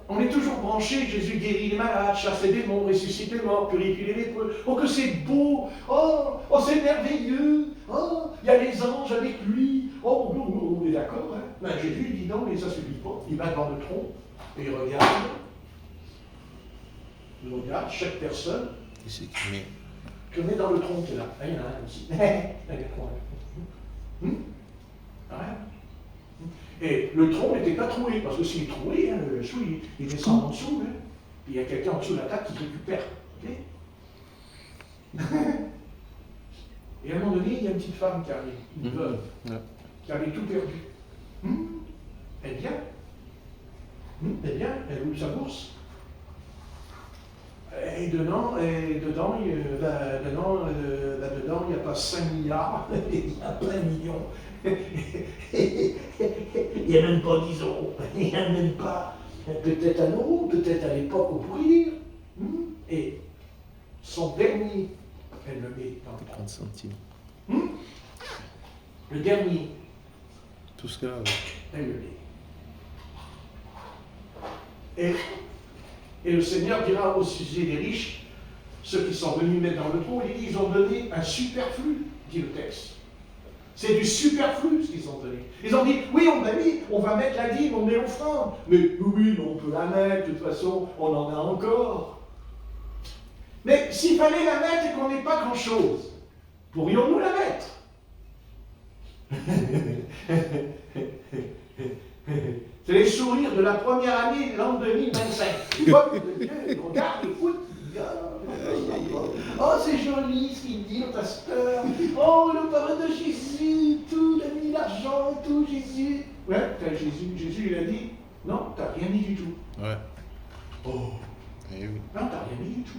On est toujours branché, Jésus guérit les malades, chasse les démons, ressuscite les morts, purifie les lépreux. Oh, que c'est beau! Oh, c'est merveilleux! Oh, il y a les anges avec lui. Oh, on est d'accord, hein? Ben, Jésus, il dit non, mais ça ne suffit pas. Il va devant le tronc, et il regarde chaque personne. Et c'est qui met. Que met dans le tronc qui est là. Ah, il y en a un aussi. Et le tronc n'était pas troué, parce que s'il est troué, le chou, il descend en dessous. Hein. Puis il y a quelqu'un en dessous de la table qui récupère. Okay. Et à un moment donné, il y a une petite femme qui arrive, une veuve, qui avait tout perdu. Elle vient. Elle vient, elle ouvre sa bourse. Et dedans, il n'y a pas 5 milliards, il y a plein de millions. Il n'y a même pas 10 €, il n'y a même pas peut-être 1 €, peut-être à l'époque on pourrait dire. Et son dernier, elle le met dans le 30 centimes. Le dernier, Tout ce qu'elle a. elle le met. Et le Seigneur dira au sujet des riches, ceux qui sont venus mettre dans le trou, ils ont donné un superflu, dit le texte. C'est du superflu ce qu'ils ont donné. Ils ont dit, oui, on va mettre la dîme, on met l'offrande. Mais oui, on peut la mettre, de toute façon, on en a encore. Mais s'il fallait la mettre et qu'on n'ait pas grand-chose, pourrions-nous la mettre? C'est les sourires de la première année de l'an 2025. Regarde, écoute. Oh, c'est joli ce qu'il dit, le pasteur. Oh, le parrain de Jésus, tout, il a mis l'argent, tout, Jésus. Ouais, Jésus, il a dit, non, t'as rien dit du tout. Ouais. Oh. Eh oui. Non, t'as rien dit du tout.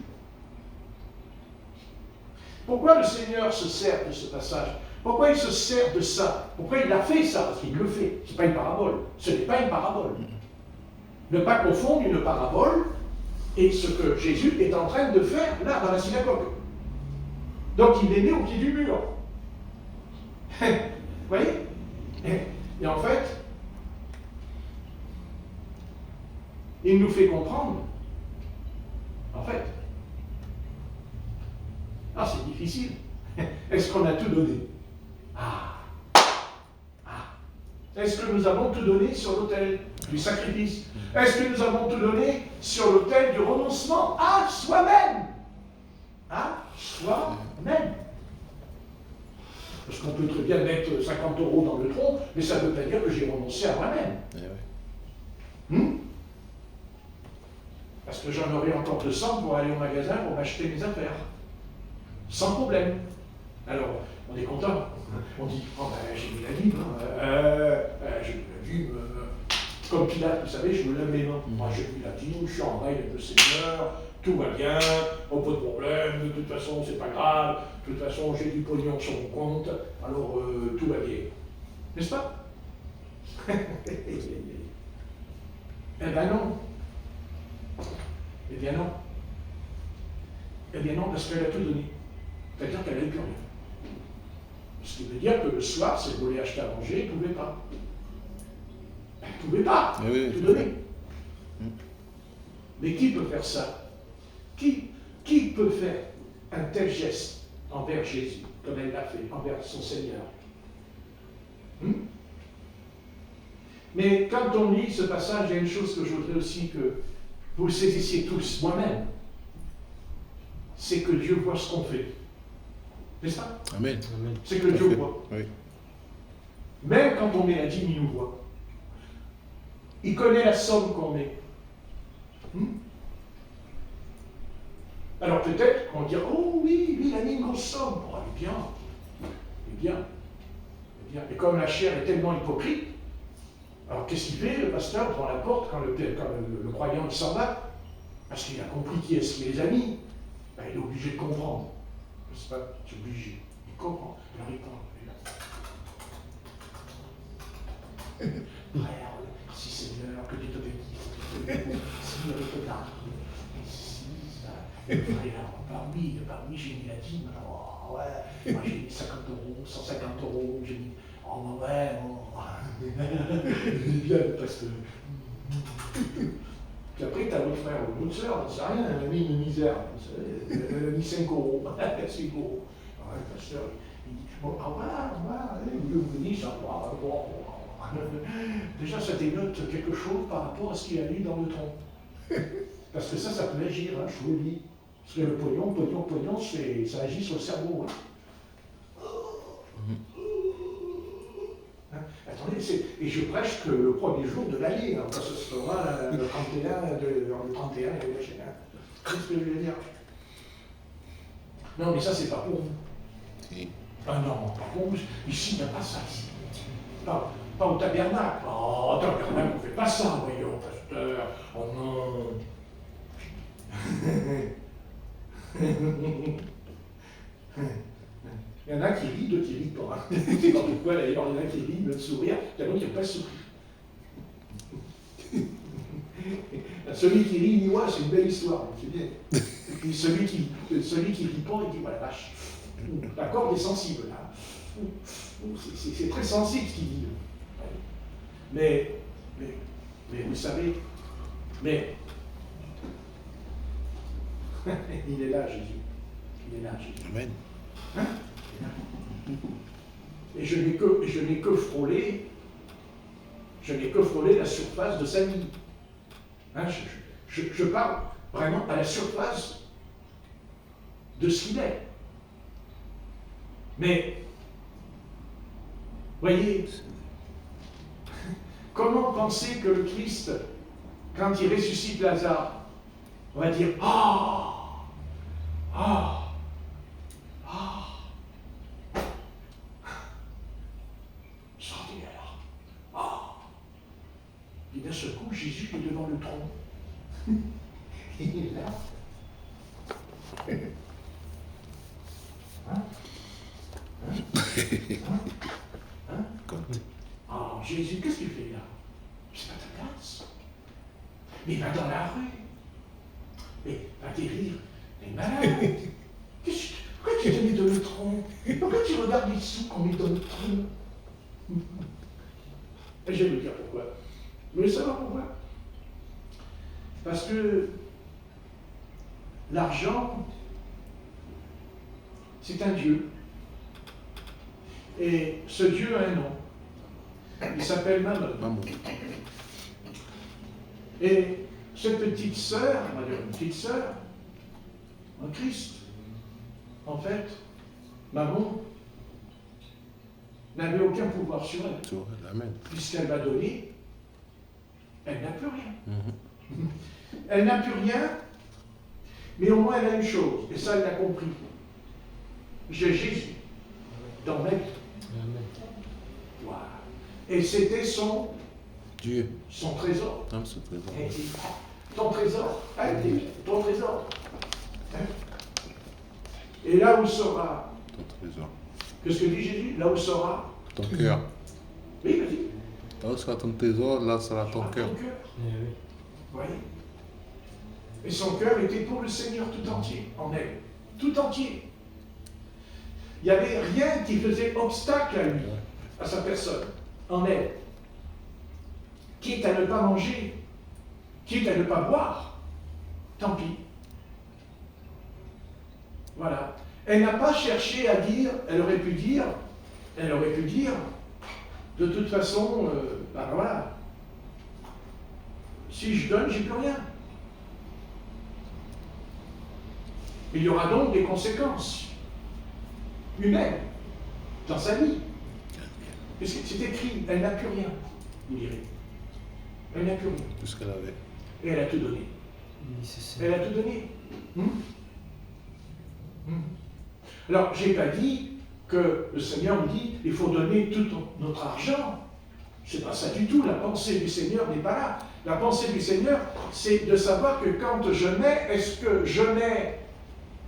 Pourquoi le Seigneur se sert de ce passage? Pourquoi il se sert de ça? Pourquoi il a fait ça? Parce qu'il le fait. Ce n'est pas une parabole. Ce n'est pas une parabole. Ne pas confondre une parabole et ce que Jésus est en train de faire là, dans la synagogue. Donc il est né au pied du mur. Vous voyez? Et en fait, il nous fait comprendre, en fait, c'est difficile. Est-ce qu'on a tout donné? Est-ce que nous avons tout donné sur l'autel du sacrifice? Est-ce que nous avons tout donné sur l'autel du renoncement à soi-même? À soi-même. Parce qu'on peut très bien mettre 50 € dans le tronc, mais ça ne veut pas dire que j'ai renoncé à moi-même. Parce que j'en aurai encore 200 pour aller au magasin pour m'acheter mes affaires. Sans problème. Alors, on est content. On dit, j'ai mis la dîme. J'ai mis la dîme. Comme Pilate, vous savez, je me lève les mains. Moi, j'ai mis la dîme, je suis en règle avec le Seigneur, tout va bien, pas de problème, de toute façon, c'est pas grave, de toute façon, j'ai du pognon sur mon compte, alors tout va bien. N'est-ce pas? Eh bien non. Eh bien non. Eh bien non, parce qu'elle a tout donné. C'est-à-dire qu'elle n'avait plus rien. Ce qui veut dire que le soir, si elle voulait acheter à manger, elle ne pouvait pas. Elle ne pouvait pas tout donner. Mais qui peut faire ça? Qui peut faire un tel geste envers Jésus, comme elle l'a fait, envers son Seigneur? Mais quand on lit ce passage, il y a une chose que je voudrais aussi que vous le saisissiez tous, moi-même. C'est que Dieu voit ce qu'on fait. N'est-ce pas? Amen. C'est que Dieu voit. Oui. Même quand on met la dîme, il nous voit. Il connaît la somme qu'on met. Alors peut-être qu'on va dire, oh oui, lui il a mis une grosse somme. Oh, il est bien. Il est bien. Il est bien. Et comme la chair est tellement hypocrite, alors qu'est-ce qu'il fait, le pasteur, devant la porte, quand le croyant il s'en va? Parce qu'il a compris qui est-ce qui les a mis. Ben, il est obligé de comprendre. N'est-ce pas? C'est obligé. Il comprend. Il répond. Frère, merci Seigneur, que Dieu te bénisse. Seigneur, il te garde. Frère, bah oui, j'ai mis la dîme. Oh, ouais, moi j'ai mis 50 €, 150 €, j'ai mis. Oh, bah ouais, il est bien le pasteur. Puis après, tu as l'autre frère ou l'autre sœur, c'est rien, elle a mis une misère. Elle a mis 5 €. 5 €. Ouais, le pasteur, il dit, bon, vous venez, ça va, bon. Déjà, ça dénote quelque chose par rapport à ce qu'il a mis dans le tronc. Parce que ça peut agir, hein, je vous le dis. Parce que le pognon, ça agit sur le cerveau. Attendez, et je prêche que le premier jour de l'année, quand ce sera le 31, le 31 et le machin. Qu'est-ce que je veux dire? Non, mais ça, c'est pas pour vous. Si. Ah non, pas pour vous. Ici, il n'y a pas ça. Ici. Pas au tabernacle. Oh, au tabernacle, on ne fait pas ça, voyons, pasteur. Oh non. Il y en a qui rient, d'autres qui rient pas. C'est pas pourquoi d'ailleurs, il y en a qui rient, d'autres sourire, il y en a qui n'ont pas souri. Celui qui rit, il c'est une belle histoire, c'est bien. Et puis celui qui rit pas, il dit, voilà, vache. La corde est sensible, là. C'est très sensible ce qu'il dit. Mais vous savez, il est là, Jésus. Il est là, Jésus. Amen. Hein? Et je n'ai que frôlé la surface de sa vie. Hein, je parle vraiment à la surface de ce qu'il est. Mais, voyez, comment penser que le Christ, quand il ressuscite Lazare, on va dire « Ah! Ah! Ah! » Extraordinaire. Ah! Il est là. Hein? Hein? Compte. Oh, Jésus, qu'est-ce qu'il fait là? C'est pas ta place. Mais va dans la rue. Mais va guérir les malades. Pourquoi tu te mets de le tronc? Pourquoi tu regardes les sous qu'on met dans le tronc? Et je vais vous dire pourquoi. Vous voulez savoir pourquoi? Parce que l'argent, c'est un Dieu. Et ce Dieu a un nom. Il s'appelle Mammon. Maman. Et cette petite sœur, on va dire une petite sœur, en Christ, en fait, Mammon n'avait aucun pouvoir sur elle. Tu vois, l'amen. Puisqu'elle va donner, elle n'a plus rien. Mhm. Elle n'a plus rien, mais au moins elle a une chose, et ça elle l'a compris. J'ai Jésus dans ma vie. Amen. Voilà. Et c'était son Dieu. trésor. Non, c'est très bon. Et il dit, ton trésor, allez, ton trésor. Hein? Et là où sera, Ton trésor. qu'est-ce que dit Jésus? Là où sera, Ton cœur. oui, vas-y. Là où sera ton trésor, là sera ton cœur. Ton cœur. Eh oui. Vous voyez? Et son cœur était pour le Seigneur tout entier, en elle. Tout entier. Il n'y avait rien qui faisait obstacle à lui, à sa personne, en elle. Quitte à ne pas manger, quitte à ne pas boire, tant pis. Voilà. Elle n'a pas cherché à dire, elle aurait pu dire, de toute façon, ben voilà, si je donne, j'ai plus rien. Il y aura donc des conséquences humaines dans sa vie. Parce que c'est écrit, elle n'a plus rien, vous direz. Elle n'a plus rien. Tout ce qu'elle avait. Et elle a tout donné. Elle a tout donné. Alors, je n'ai pas dit que le Seigneur me dit il faut donner tout notre argent. C'est pas ça du tout. La pensée du Seigneur n'est pas là. La pensée du Seigneur, c'est de savoir que quand je mets, est-ce que je mets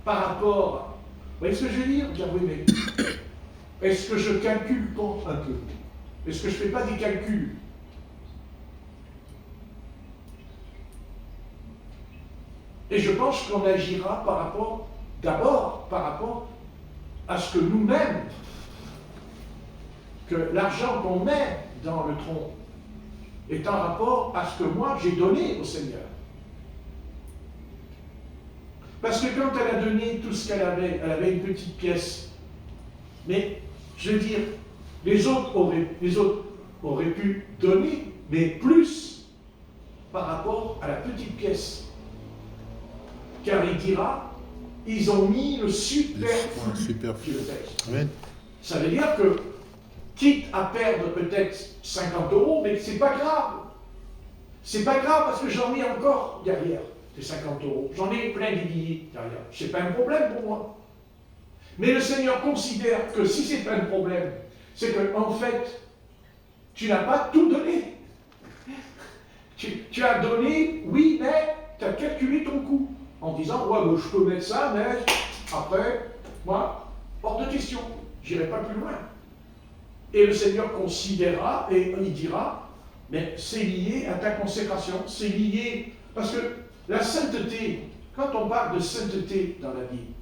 par rapport. Vous voyez ce que je veux dire? Bien oui, mais est-ce que je calcule pas un peu? Est-ce que je ne fais pas des calculs? Et je pense qu'on agira d'abord par rapport à ce que nous-mêmes, que l'argent qu'on met dans le tronc est en rapport à ce que moi j'ai donné au Seigneur. Parce que quand elle a donné tout ce qu'elle avait une petite pièce. Mais, je veux dire, les autres auraient pu donner, mais plus par rapport à la petite pièce. Car il dira, ils ont mis le superflu. Dieu le texte. Amen. Ça veut dire que, quitte à perdre peut-être 50 €, mais c'est pas grave. C'est pas grave parce que j'en ai encore derrière ces 50 €. J'en ai plein de billets derrière. C'est pas un problème pour moi. Mais le Seigneur considère que si c'est pas un problème, c'est que en fait, tu n'as pas tout donné. Tu as donné, oui, mais tu as calculé ton coût. En disant, ouais, je peux mettre ça, mais après, moi, hors de question, j'irai pas plus loin. Et le Seigneur considérera et il dira, mais c'est lié à ta consécration, c'est lié, parce que la sainteté, quand on parle de sainteté dans la Bible,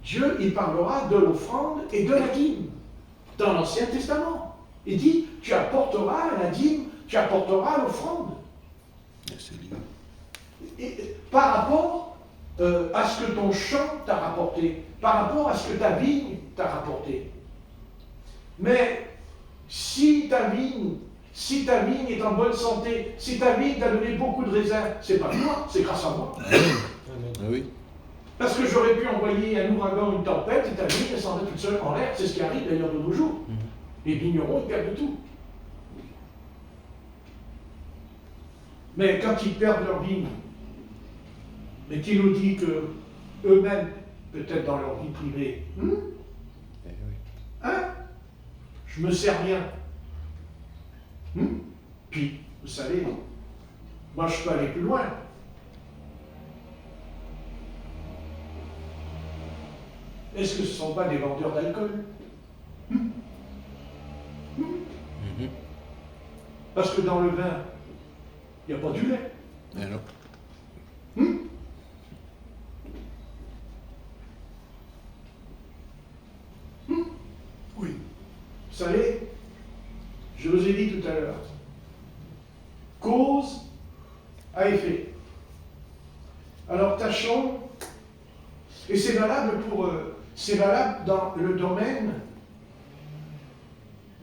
Dieu, il parlera de l'offrande et de la dîme, dans l'Ancien Testament. Il dit, tu apporteras la dîme, tu apporteras l'offrande. C'est lié. Et par rapport à ce que ton champ t'a rapporté, par rapport à ce que ta vigne t'a rapporté. Mais si ta vigne est en bonne santé, si ta vigne t'a donné beaucoup de raisins, c'est pas moi, c'est grâce à moi. Ah oui. Parce que j'aurais pu envoyer un ouragan, une tempête, et ta vigne descendrait toute seule en l'air. C'est ce qui arrive d'ailleurs de nos jours. Les vignerons, ils perdent tout. Mais quand ils perdent leur vigne, mais qui nous dit que eux-mêmes, peut-être dans leur vie privée, Eh oui. hein, je me sers bien. Puis, vous savez, moi je peux aller plus loin. Est-ce que ce ne sont pas des vendeurs d'alcool? Parce que dans le vin, il n'y a pas du lait. Alors, Oui. Vous savez, je vous ai dit tout à l'heure, cause à effet. Alors tâchons, et c'est valable dans le domaine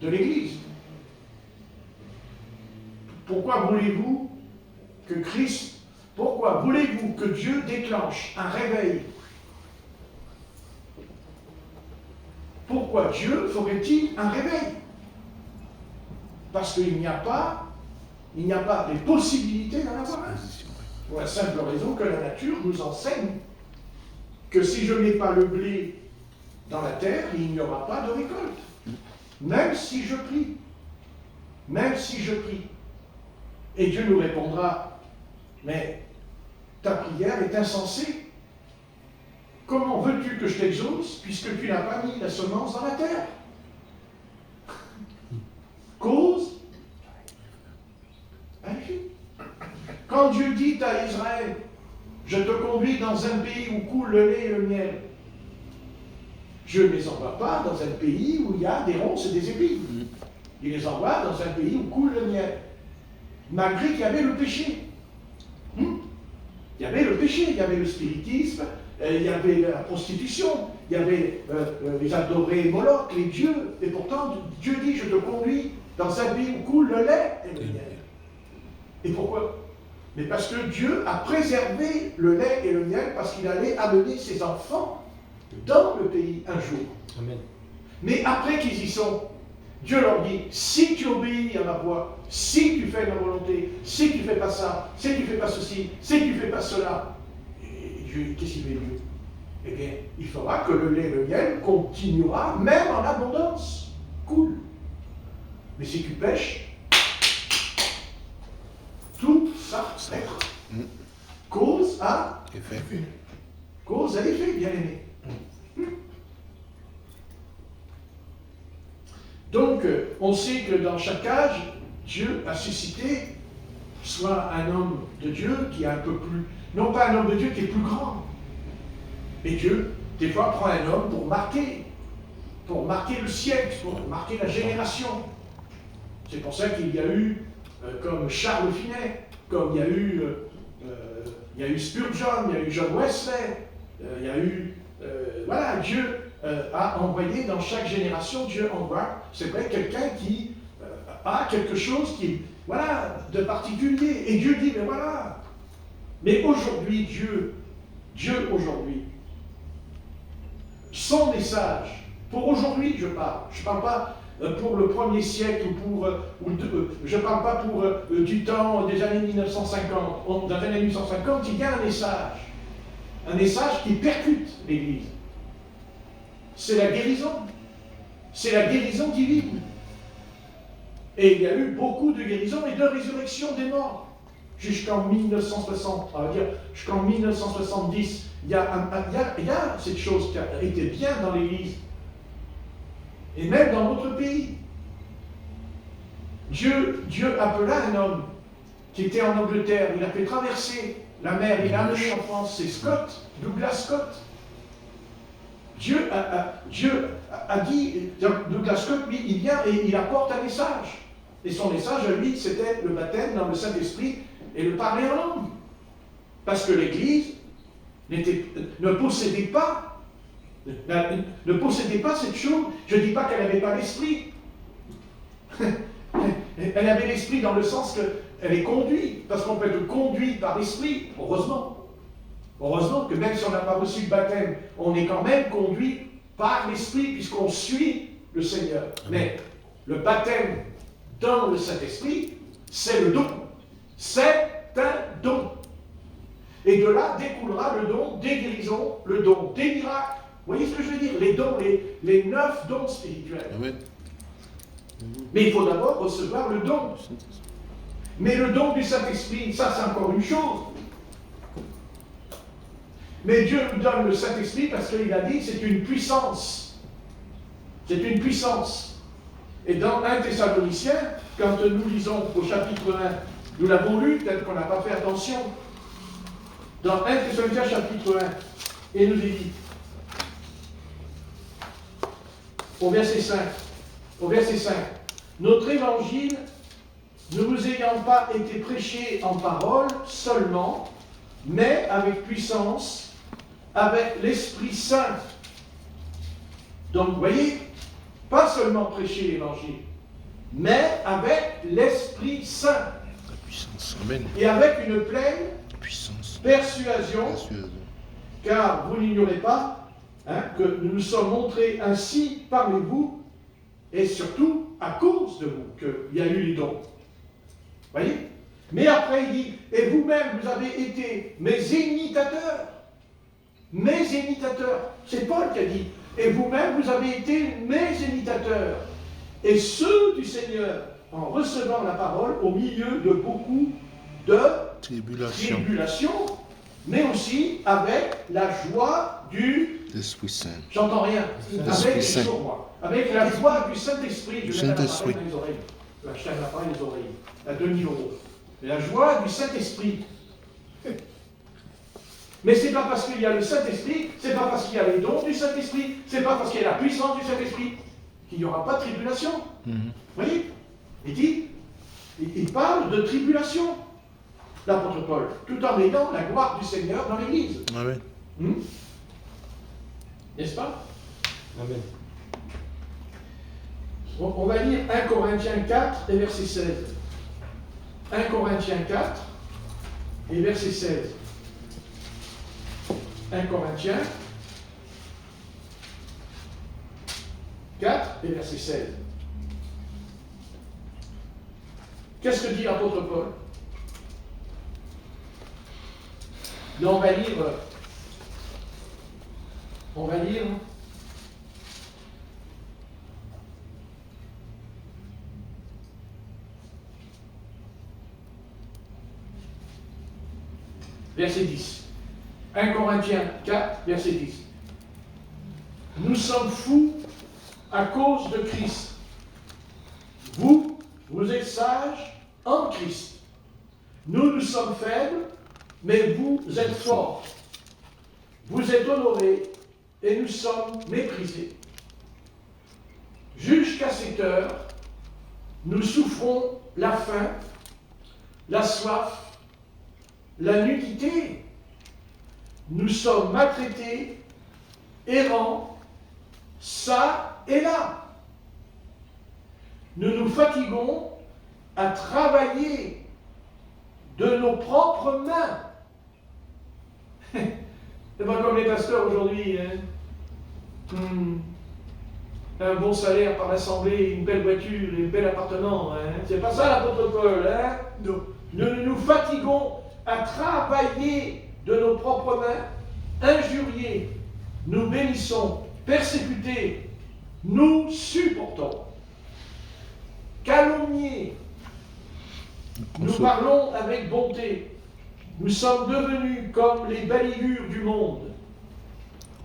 de l'Église. Pourquoi voulez-vous que Dieu déclenche un réveil? Pourquoi Dieu ferait-il un réveil? Parce qu'il n'y a pas les possibilités d'en avoir un. Pour la simple raison que la nature nous enseigne que si je ne mets pas le blé dans la terre, il n'y aura pas de récolte. Même si je prie. Même si je prie. Et Dieu nous répondra, mais ta prière est insensée. Comment veux-tu que je t'exauce puisque tu n'as pas mis la semence dans la terre? Cause à effet. Quand Dieu dit à Israël, je te conduis dans un pays où coule le lait et le miel, Dieu ne les envoie pas dans un pays où il y a des ronces et des épines. Il les envoie dans un pays où coule le miel. Malgré qu'il y avait le péché. Il y avait le péché, il y avait le spiritisme, il y avait la prostitution, il y avait les adorés Moloch, les dieux, et pourtant Dieu dit, je te conduis dans un pays où coule le lait et le miel. Et pourquoi? Mais parce que Dieu a préservé le lait et le miel, parce qu'il allait amener ses enfants dans le pays un jour. Amen. Mais après qu'ils y sont, Dieu leur dit, si tu obéis à ma voix, si tu fais ma volonté, si tu ne fais pas ça, si tu ne fais pas ceci, si tu ne fais pas cela, et Dieu, qu'est-ce qu'il fait Dieu? Eh bien, il faudra que le lait et le miel continuera, même en abondance. Cool. Mais si tu pêches, tout ça s'arrête. Cause à effet. Cause à effet, bien aimé. Donc, on sait que dans chaque âge, Dieu a suscité soit un homme de Dieu qui est un peu plus... Non pas un homme de Dieu qui est plus grand. Mais Dieu, des fois, prend un homme pour marquer le siècle, pour marquer la génération. C'est pour ça qu'il y a eu, comme Charles Finet, comme il y a eu Spurgeon, il y a eu John Wesley, il y a eu... voilà, Dieu a envoyé dans chaque génération, Dieu envoie, c'est vrai, quelqu'un qui a quelque chose qui, voilà, de particulier. Et Dieu dit, mais voilà. Mais aujourd'hui, Dieu aujourd'hui, son message, pour aujourd'hui je parle pas pour le 1er siècle je ne parle pas pour du temps des années 1950. Dans les années 1950, il y a un message qui percute l'Église. C'est la guérison divine. Et il y a eu beaucoup de guérisons et de résurrection des morts. Jusqu'en 1960, on va dire, jusqu'en 1970, il y a cette chose qui a été bien dans l'Église. Et même dans notre pays. Dieu appela un homme qui était en Angleterre, il a fait traverser la mer, il a amené en France, c'est Douglas Scott. Dieu a dit, Douglas Scott, lui, il vient et il apporte un message. Et son message, lui, c'était le baptême dans le Saint-Esprit et le parler en langue. Parce que l'Église ne possédait pas cette chose. Je ne dis pas qu'elle n'avait pas l'Esprit. Elle avait l'Esprit dans le sens qu'elle est conduite, parce qu'on peut être conduit par l'Esprit, heureusement. Heureusement que même si on n'a pas reçu le baptême, on est quand même conduit par l'Esprit, puisqu'on suit le Seigneur. Mais le baptême dans le Saint-Esprit, c'est le don. C'est un don. Et de là découlera le don des guérisons, le don des miracles. Vous voyez ce que je veux dire? Les dons, les 9 dons spirituels. Amen. Mais il faut d'abord recevoir le don. Mais le don du Saint-Esprit, ça c'est encore une chose. Mais Dieu nous donne le Saint-Esprit parce qu'il a dit c'est une puissance. C'est une puissance. Et dans 1 Thessaloniciens, quand nous lisons au chapitre 1, nous l'avons lu, peut-être qu'on n'a pas fait attention. Dans 1 Thessaloniciens chapitre 1, et nous est dit, au verset 5, notre évangile ne vous ayant pas été prêché en parole seulement, mais avec puissance, avec l'Esprit Saint. Donc, vous voyez, pas seulement prêcher l'évangile, mais avec l'Esprit Saint. La puissance. Amen. Et avec une pleine Puissance. persuasion, car vous n'ignorez pas que nous nous sommes montrés ainsi parmi vous, et surtout à cause de vous, qu'il y a eu les dons. Voyez? Mais après, il dit, et vous-même, vous avez été mes imitateurs. Mes imitateurs. C'est Paul qui a dit, et vous-même, vous avez été mes imitateurs. Et ceux du Seigneur, en recevant la parole au milieu de beaucoup de tribulations, mais aussi avec la joie du... L'Esprit Saint. J'entends rien. Avec, Saint. moi. Avec la joie du Saint-Esprit. Du Je mets Saint-Esprit. l'appareil dans les oreilles. Je tiens l'appareil dans les oreilles. À 2000 €. Et la joie du Saint-Esprit. Mais c'est pas parce qu'il y a le Saint-Esprit, c'est pas parce qu'il y a les dons du Saint-Esprit, c'est pas parce qu'il y a la puissance du Saint-Esprit qu'il n'y aura pas de tribulation. Vous voyez? Il parle de tribulation, l'apôtre Paul, tout en ayant la gloire du Seigneur dans l'Église. Amen. N'est-ce pas? Amen. On va lire 1 Corinthiens 4 et verset 16. 1 Corinthiens 4 et verset 16. 1 Corinthiens 4 et verset 16. Qu'est-ce que dit l'apôtre Paul? Là, on va lire verset 10. 1 Corinthiens 4, verset 10. Nous sommes fous à cause de Christ. Vous êtes sages en Christ. Nous sommes faibles, mais vous êtes forts. Vous êtes honorés et nous sommes méprisés. Jusqu'à cette heure, nous souffrons la faim, la soif, la nudité. Nous sommes maltraités, errants, ça et là. Nous nous fatiguons à travailler de nos propres mains. C'est pas comme les pasteurs aujourd'hui. Un bon salaire par l'assemblée, une belle voiture, un bel appartement. C'est pas ça l'apôtre Paul. Non. Nous nous fatiguons à travailler de nos propres mains, injuriés, nous bénissons, persécutés, nous supportons, calomniés, nous parlons avec bonté, nous sommes devenus comme les balayures du monde,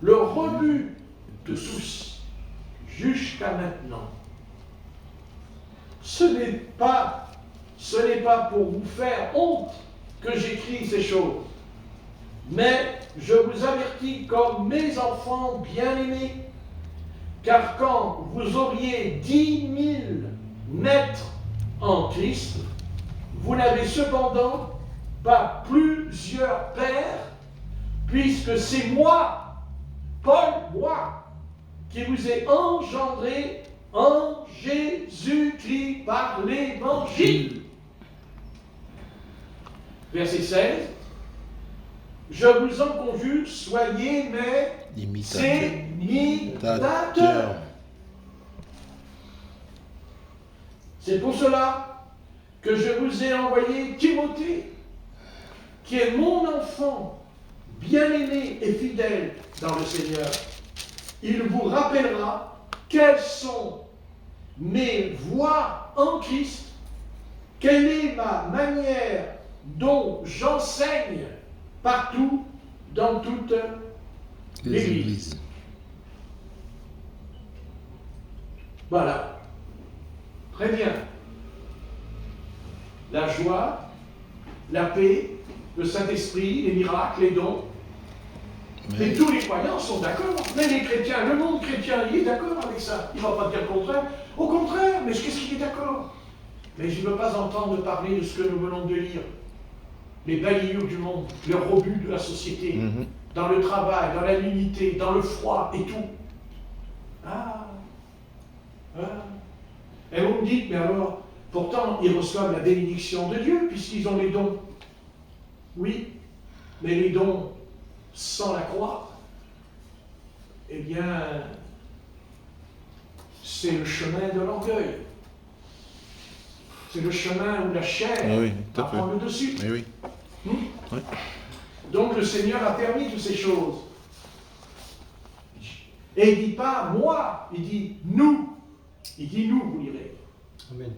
le rebut de tous, jusqu'à maintenant. Ce n'est pas pour vous faire honte que j'écris ces choses. Mais je vous avertis comme mes enfants bien-aimés, car quand vous auriez 10 000 maîtres en Christ, vous n'avez cependant pas plusieurs pères, puisque c'est moi, Paul, moi, qui vous ai engendré en Jésus-Christ par l'Évangile. Verset 16. Je vous en conjure, soyez mes imitateurs. C'est pour cela que je vous ai envoyé Timothée, qui est mon enfant, bien-aimé et fidèle dans le Seigneur. Il vous rappellera quelles sont mes voies en Christ, quelle est ma manière dont j'enseigne partout dans toute Les l'Église. églises. Voilà. Très bien. La joie, la paix, le Saint-Esprit, les miracles, les dons. Mais Et tous les croyants sont d'accord. Même les chrétiens, le monde chrétien, il est d'accord avec ça. Il ne va pas dire le contraire. Au contraire, mais qu'est-ce qu'il est d'accord? Mais je ne veux pas entendre parler de ce que nous venons de lire. Les balayours du monde, le rebut de la société, dans le travail, dans la l'unité, dans le froid et tout. Ah. Et vous me dites, mais alors, pourtant, ils reçoivent la bénédiction de Dieu, puisqu'ils ont les dons. Oui, mais les dons sans la croix, eh bien, c'est le chemin de l'orgueil. C'est le chemin où la chair oui, tout à fait. prend le dessus. Mais oui. Oui. Donc le Seigneur a permis toutes ces choses. Et il ne dit pas moi, il dit nous. Il dit nous, vous lirez. Amen.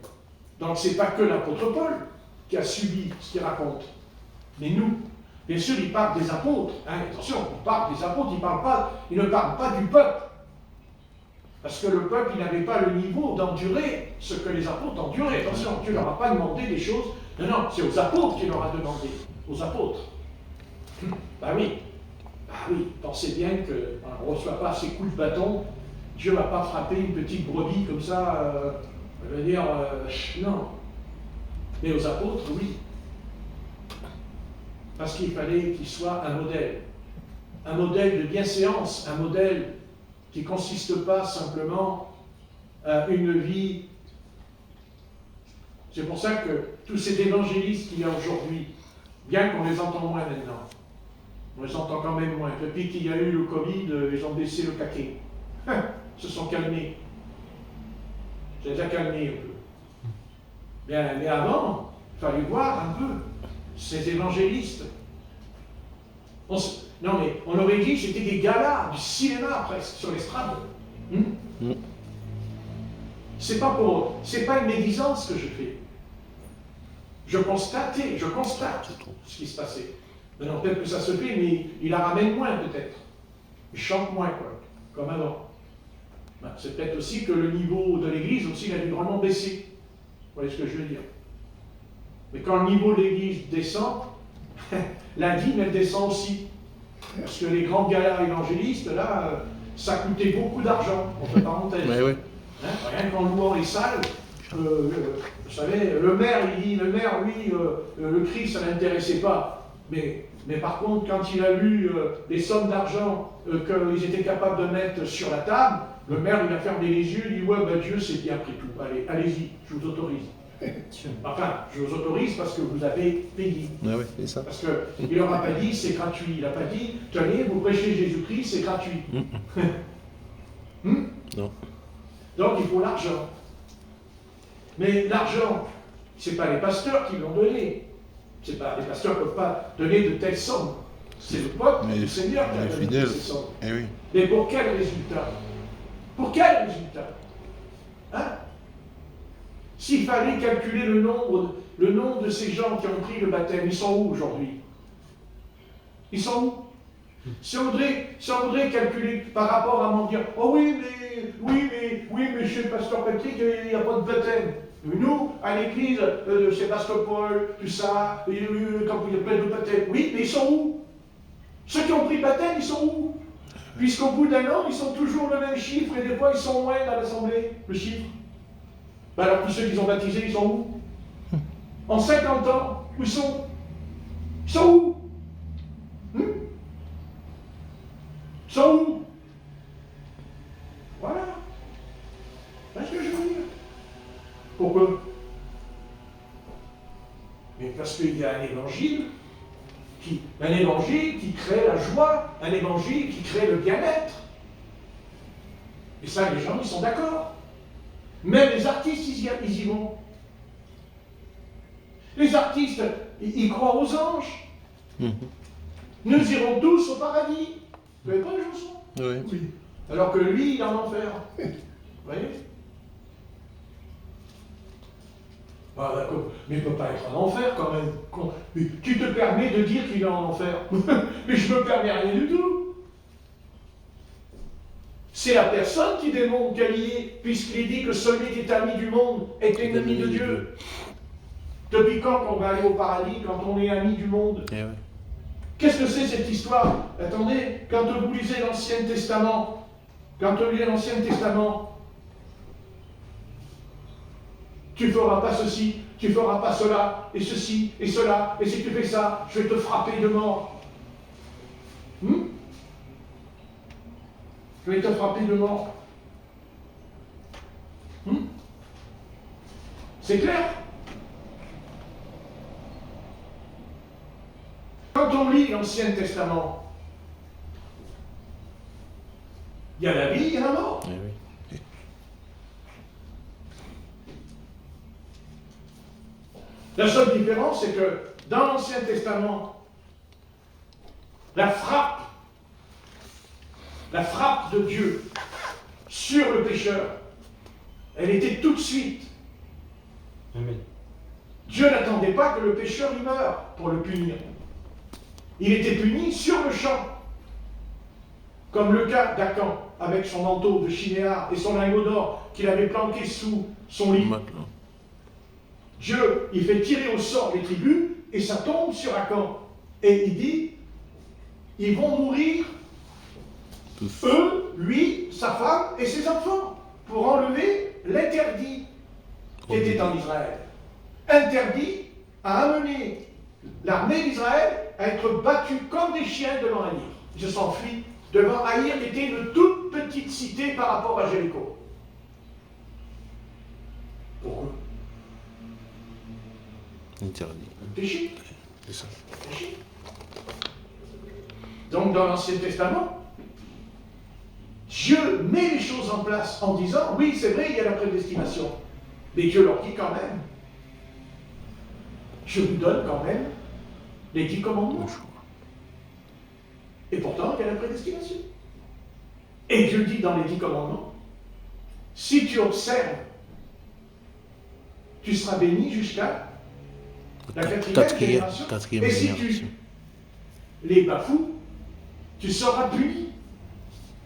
Donc c'est pas que l'apôtre Paul qui a subi ce qu'il raconte, mais nous. Bien sûr, il parle des apôtres. Hein, attention, il parle des apôtres, il ne parle pas du peuple. Parce que le peuple, il n'avait pas le niveau d'endurer ce que les apôtres enduraient. Attention, Dieu ne leur a pas demandé des choses. Non, non, c'est aux apôtres qu'il leur a demandé. Aux apôtres. Bah oui. Bah oui. Pensez bien qu'on ne reçoit pas ces coups de bâton. Dieu ne va pas frapper une petite brebis comme ça. Je veux dire, non. Mais aux apôtres, oui. Parce qu'il fallait qu'ils soient un modèle. Un modèle de bienséance, un modèle qui ne consiste pas simplement à une vie. C'est pour ça que tous ces évangélistes qu'il y a aujourd'hui, bien qu'on les entend moins maintenant, on les entend quand même moins. Depuis qu'il y a eu le Covid, ils ont baissé le caquet. Se sont calmés. Ça les a calmés un peu. Bien, mais avant, il fallait voir un peu ces évangélistes. Non mais on aurait dit que c'était des galas du cinéma presque sur l'estrade. C'est pas une médisance que je fais. Je constate ce qui se passait. Maintenant peut-être que ça se fait, mais il la ramène moins peut-être. Il chante moins quoi, comme avant. C'est peut-être aussi que le niveau de l'Église aussi il a dû vraiment baisser. Vous voyez ce que je veux dire? Mais quand le niveau de l'Église descend, la dîme elle descend aussi. Parce que les grands galas évangélistes, là, ça coûtait beaucoup d'argent, entre parenthèses. Mais oui. Hein, rien qu'en louant les salles, vous savez, le maire, lui, le Christ, ça ne l'intéressait pas. Mais par contre, quand il a vu les sommes d'argent qu'ils étaient capables de mettre sur la table, le maire, il a fermé les yeux, il dit « Ouais, ben Dieu, c'est bien après tout. Allez-y, je vous autorise. » Enfin, je vous autorise parce que vous avez payé. Ah oui, c'est ça. Parce qu'il ne leur a pas dit c'est gratuit. Il n'a pas dit tenez, vous prêchez Jésus-Christ, c'est gratuit. Non. Donc il faut l'argent. Mais l'argent, ce n'est pas les pasteurs qui l'ont donné. Les pasteurs ne peuvent pas donner de telles sommes. C'est le peuple, le Seigneur qui a donné fidèles. ces sommes. Eh oui. Mais pour quel résultat? Pour quel résultat? Hein? S'il fallait calculer le nombre de ces gens qui ont pris le baptême, ils sont où aujourd'hui? Ils sont où? Si on voudrait calculer par rapport à mon dire, oh oui, mais chez le pasteur Patrick, il n'y a pas de baptême. Nous, à l'église, chez Pasteur Paul, tout ça, quand il y a plein de baptêmes. Oui, mais ils sont où? Ceux qui ont pris le baptême, ils sont où? Puisqu'au bout d'un an, ils sont toujours le même chiffre, et des fois, ils sont moins dans l'assemblée, le chiffre. Ben alors, tous ceux qui sont baptisés, ils sont où? En 50 ans, où ils sont? Ils sont où? Ils sont où? Voilà. C'est ce que je veux dire. Pourquoi? Mais parce qu'il y a un évangile qui crée la joie, un évangile qui crée le bien-être. Et ça, les gens, ils sont d'accord. Même les artistes, ils y vont. Les artistes, ils croient aux anges. Nous irons tous au paradis. Vous n'avez pas la chanson? Oui. Alors que lui, il est en enfer. Vous voyez? Ah, d'accord. Mais il ne peut pas être en enfer quand même. Mais tu te permets de dire qu'il est en enfer. Mais je ne me permets rien du tout. C'est la personne qui démontre qu'elle y est, puisqu'il dit que celui qui est ami du monde est ennemi de Dieu. Depuis quand on va aller au paradis quand on est ami du monde? Eh ouais. Qu'est-ce que c'est cette histoire? Attendez, quand vous lisez l'Ancien Testament, tu ne feras pas ceci, tu ne feras pas cela, et ceci, et cela, et si tu fais ça, je vais te frapper de mort. Je vais te frapper de mort. C'est clair? Quand on lit l'Ancien Testament, il y a la vie, il y a la mort. Eh oui. La seule différence, c'est que dans l'Ancien Testament, la frappe de Dieu sur le pécheur, elle était tout de suite. Amen. Dieu n'attendait pas que le pécheur y meure pour le punir. Il était puni sur le champ. Comme le cas d'Acan, avec son manteau de chinéar et son lingot d'or qu'il avait planqué sous son lit. Maintenant. Dieu, il fait tirer au sort les tribus et ça tombe sur Acan. Et il dit, ils vont mourir, Tous. eux, lui, sa femme et ses enfants, pour enlever l'interdit qui était en Israël. Interdit à amener l'armée d'Israël à être battue comme des chiens devant Haïr. Ils se sont enfuis devant Haïr, qui était une toute petite cité par rapport à Jéricho. Pourquoi? Interdit. Péché. C'est ça. Péché. Donc dans l'Ancien Testament, Dieu met les choses en place en disant, oui, c'est vrai, il y a la prédestination. Mais Dieu leur dit quand même, je vous donne quand même les 10 commandements. Le choix. Et pourtant, il y a la prédestination. Et Dieu dit dans les 10 commandements, si tu observes, tu seras béni jusqu'à la quatrième génération. Et si tu les bafoues, tu seras puni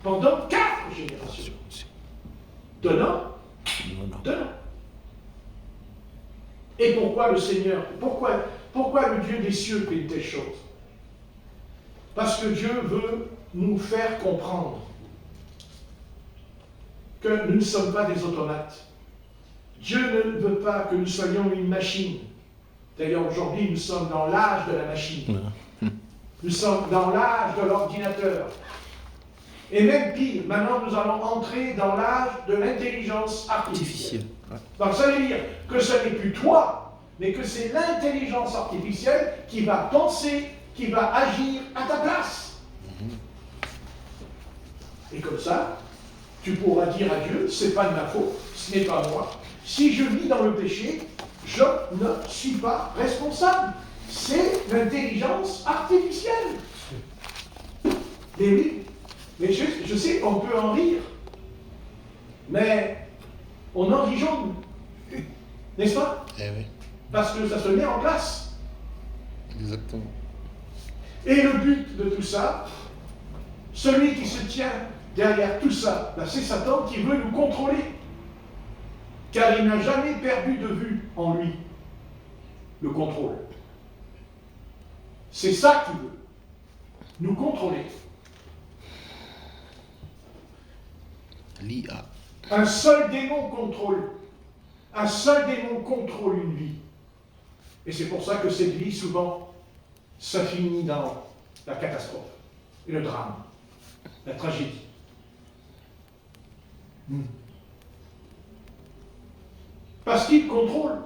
pendant 4 générations. Donnant. Et pourquoi le Seigneur, pourquoi le Dieu des cieux fait une telle chose? Parce que Dieu veut nous faire comprendre que nous ne sommes pas des automates. Dieu ne veut pas que nous soyons une machine. D'ailleurs, aujourd'hui, nous sommes dans l'âge de la machine. Nous sommes dans l'âge de l'ordinateur. Et même pire, maintenant, nous allons entrer dans l'âge de l'intelligence artificielle. Ouais. Donc, ça veut dire que ce n'est plus toi, mais que c'est l'intelligence artificielle qui va penser, qui va agir à ta place. Et comme ça, tu pourras dire à Dieu, c'est pas de ma faute, ce n'est pas moi. Si je vis dans le péché, je ne suis pas responsable. C'est l'intelligence artificielle. Mais oui, mais je sais, on peut en rire, mais on en rit jaune, n'est-ce pas? Eh oui. Parce que ça se met en place. Exactement. Et le but de tout ça, celui qui se tient derrière tout ça, ben c'est Satan qui veut nous contrôler. Car il n'a jamais perdu de vue en lui le contrôle. C'est ça qu'il veut, nous contrôler. L'IA. Un seul démon contrôle. Un seul démon contrôle une vie. Et c'est pour ça que cette vie, souvent, ça finit dans la catastrophe et le drame, la tragédie. Parce qu'il contrôle.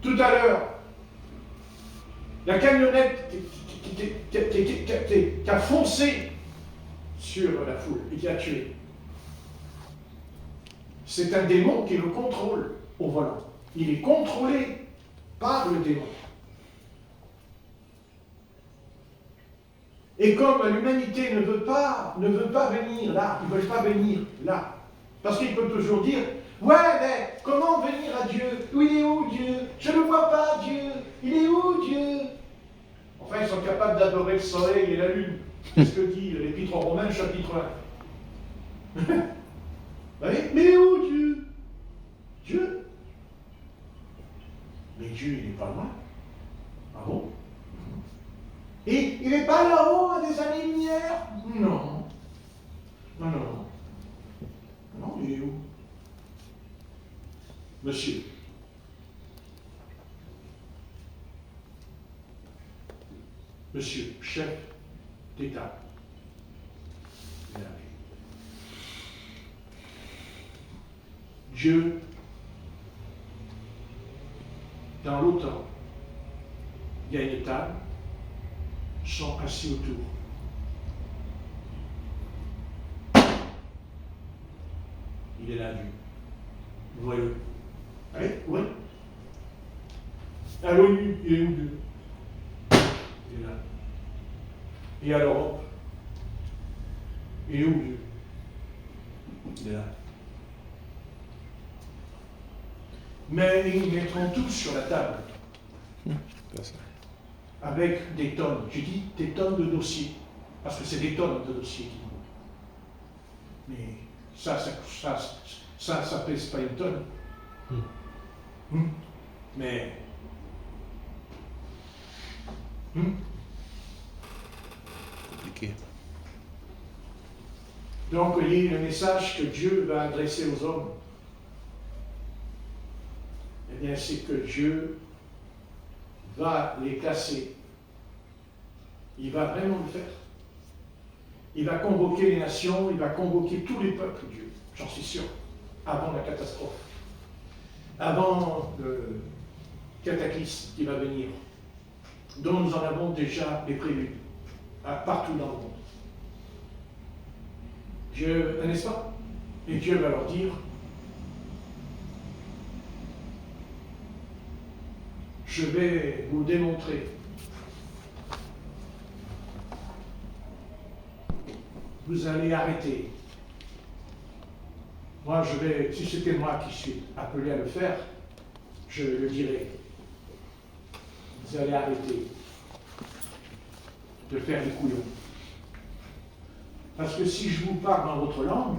Tout à l'heure, la camionnette qui a foncé sur la foule et qui a tué, c'est un démon qui le contrôle au volant. Il est contrôlé par le démon. Et comme l'humanité ne veut pas venir là, ils ne veulent pas venir là, parce qu'ils peuvent toujours dire, ouais, mais comment venir à Dieu? Où il est où Dieu? Je ne le vois pas Dieu. Il est où Dieu? Enfin, ils sont capables d'adorer le soleil et la lune. C'est ce que dit l'Épître aux Romains, chapitre 1. Mais il est où Dieu? Dieu? Mais Dieu, il n'est pas loin. Ah bon? Et il n'est pas là-haut à des années-lumière? Non. Non, non, non. Non, il est où? Monsieur. Monsieur, chef d'État. Dieu, dans l'OTAN, il y a une table, sont assis autour. Il est là, Dieu. Vous voyez? Oui, oui. À l'ONU, il est où Dieu? Il est là. Et à l'Europe, il est où Dieu? Il est là. Mais ils mettront tous sur la table. Avec des tonnes. Je dis des tonnes de dossiers. Parce que c'est des tonnes de dossiers qui vont. Mais ça pèse pas une tonne. Mais. Compliqué. Donc, vous voyez, le message que Dieu va adresser aux hommes, eh bien, c'est que Dieu va les classer. Il va vraiment le faire. Il va convoquer les nations, il va convoquer tous les peuples, Dieu, j'en suis sûr, avant la catastrophe, avant le cataclysme qui va venir, dont nous en avons déjà des préludes, partout dans le monde. Dieu, n'est-ce pas? Et Dieu va leur dire, je vais vous démontrer vous allez arrêter. Moi, si c'était moi qui suis appelé à le faire, je le dirais. Vous allez arrêter de faire les couillons. Parce que si je vous parle dans votre langue,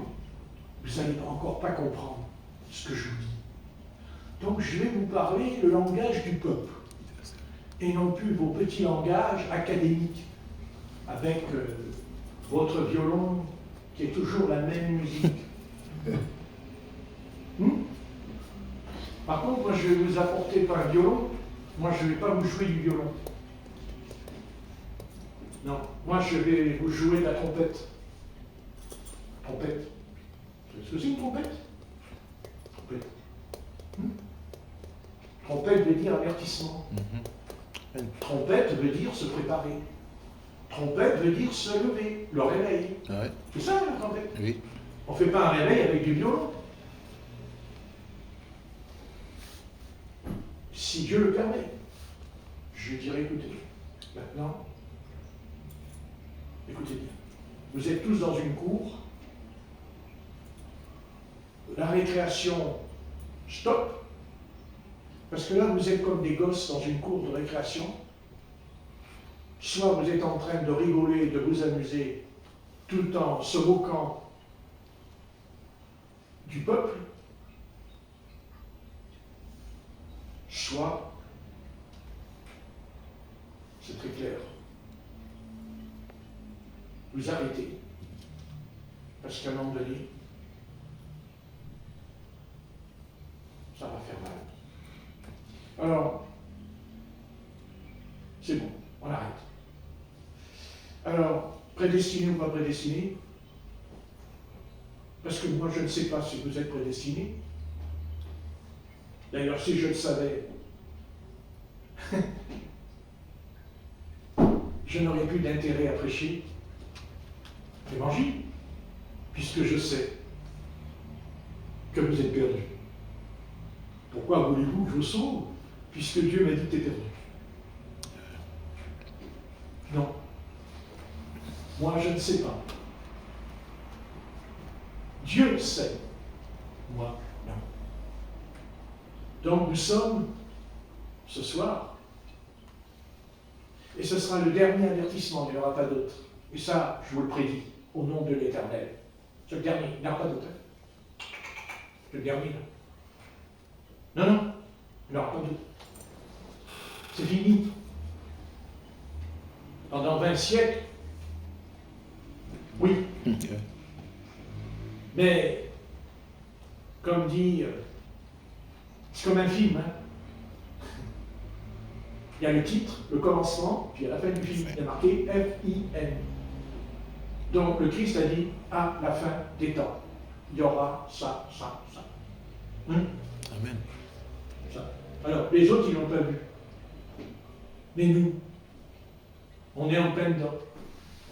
vous n'allez encore pas comprendre ce que je vous dis. Donc, je vais vous parler le langage du peuple, et non plus vos petits langages académiques, avec votre violon qui est toujours la même musique. Par contre, moi je vais vous apporter pas un violon, moi je ne vais pas vous jouer du violon. Non, moi je vais vous jouer de la trompette. Trompette. Vous savez ce que c'est une trompette? Trompette. Trompette veut dire avertissement. Trompette veut dire se préparer. Trompette veut dire se lever, le réveil. Ah ouais. C'est ça la trompette? Oui. On ne fait pas un réveil avec du violon. Si Dieu le permet, je dirais, écoutez, maintenant, écoutez bien, vous êtes tous dans une cour, la récréation, stop, parce que là, vous êtes comme des gosses dans une cour de récréation, soit vous êtes en train de rigoler, de vous amuser, tout en se moquant du peuple, soit, c'est très clair, vous arrêtez, parce qu'à un moment donné, ça va faire mal. Alors, c'est bon, on arrête. Alors, prédestiné ou pas prédestiné? Parce que moi, je ne sais pas si vous êtes prédestiné. D'ailleurs, si je le savais, je n'aurais plus d'intérêt à prêcher l'évangile, puisque je sais que vous êtes perdus. Pourquoi voulez-vous que je vous sauve, puisque Dieu m'a dit que tu es perdu? Non. Moi, je ne sais pas. Dieu sait. Moi, non. Donc nous sommes ce soir, et ce sera le dernier avertissement, il n'y en aura pas d'autre. Et ça, je vous le prédis, au nom de l'Éternel. C'est le dernier, il n'y en aura pas d'autre. C'est le dernier, là. Non, il n'y en aura pas d'autre. C'est fini. Pendant 20 siècles, oui. Mais, comme dit, c'est comme un film, hein. Il y a le titre, le commencement, puis à la fin du film, il y a marqué F-I-N. Donc le Christ a dit, à la fin des temps, il y aura ça, ça, ça. Amen. Ça. Alors, les autres, ils n'ont pas vu. Mais nous, on est en plein dedans.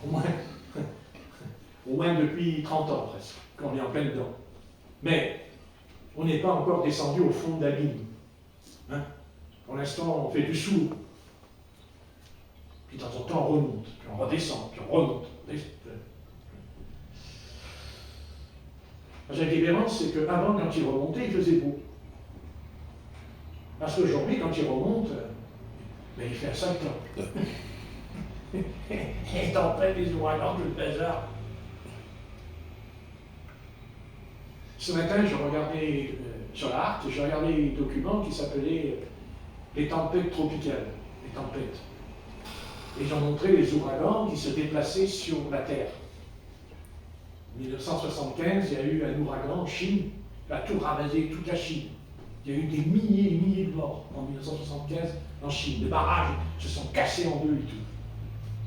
Au moins depuis 30 ans presque, qu'on est en plein dedans. Mais on n'est pas encore descendu au fond d'abîme. Hein? Pour l'instant, on fait du sourd. Puis de temps en temps, on remonte, puis on redescend, puis on remonte. La différence, c'est qu'avant, quand il remontait, il faisait beau. Parce qu'aujourd'hui, quand il remonte, ben, il fait un sale temps. Les tempêtes, les ouragans, tout le bazar. Ce matin, je regardais sur l'art, je regardais des documents qui s'appelaient les tempêtes tropicales, les tempêtes. Et j'en montrais les ouragans qui se déplaçaient sur la Terre. En 1975, il y a eu un ouragan en Chine, qui a tout ravagé, toute la Chine. Il y a eu des milliers et milliers de morts en 1975 en Chine. Les barrages se sont cassés en deux et tout.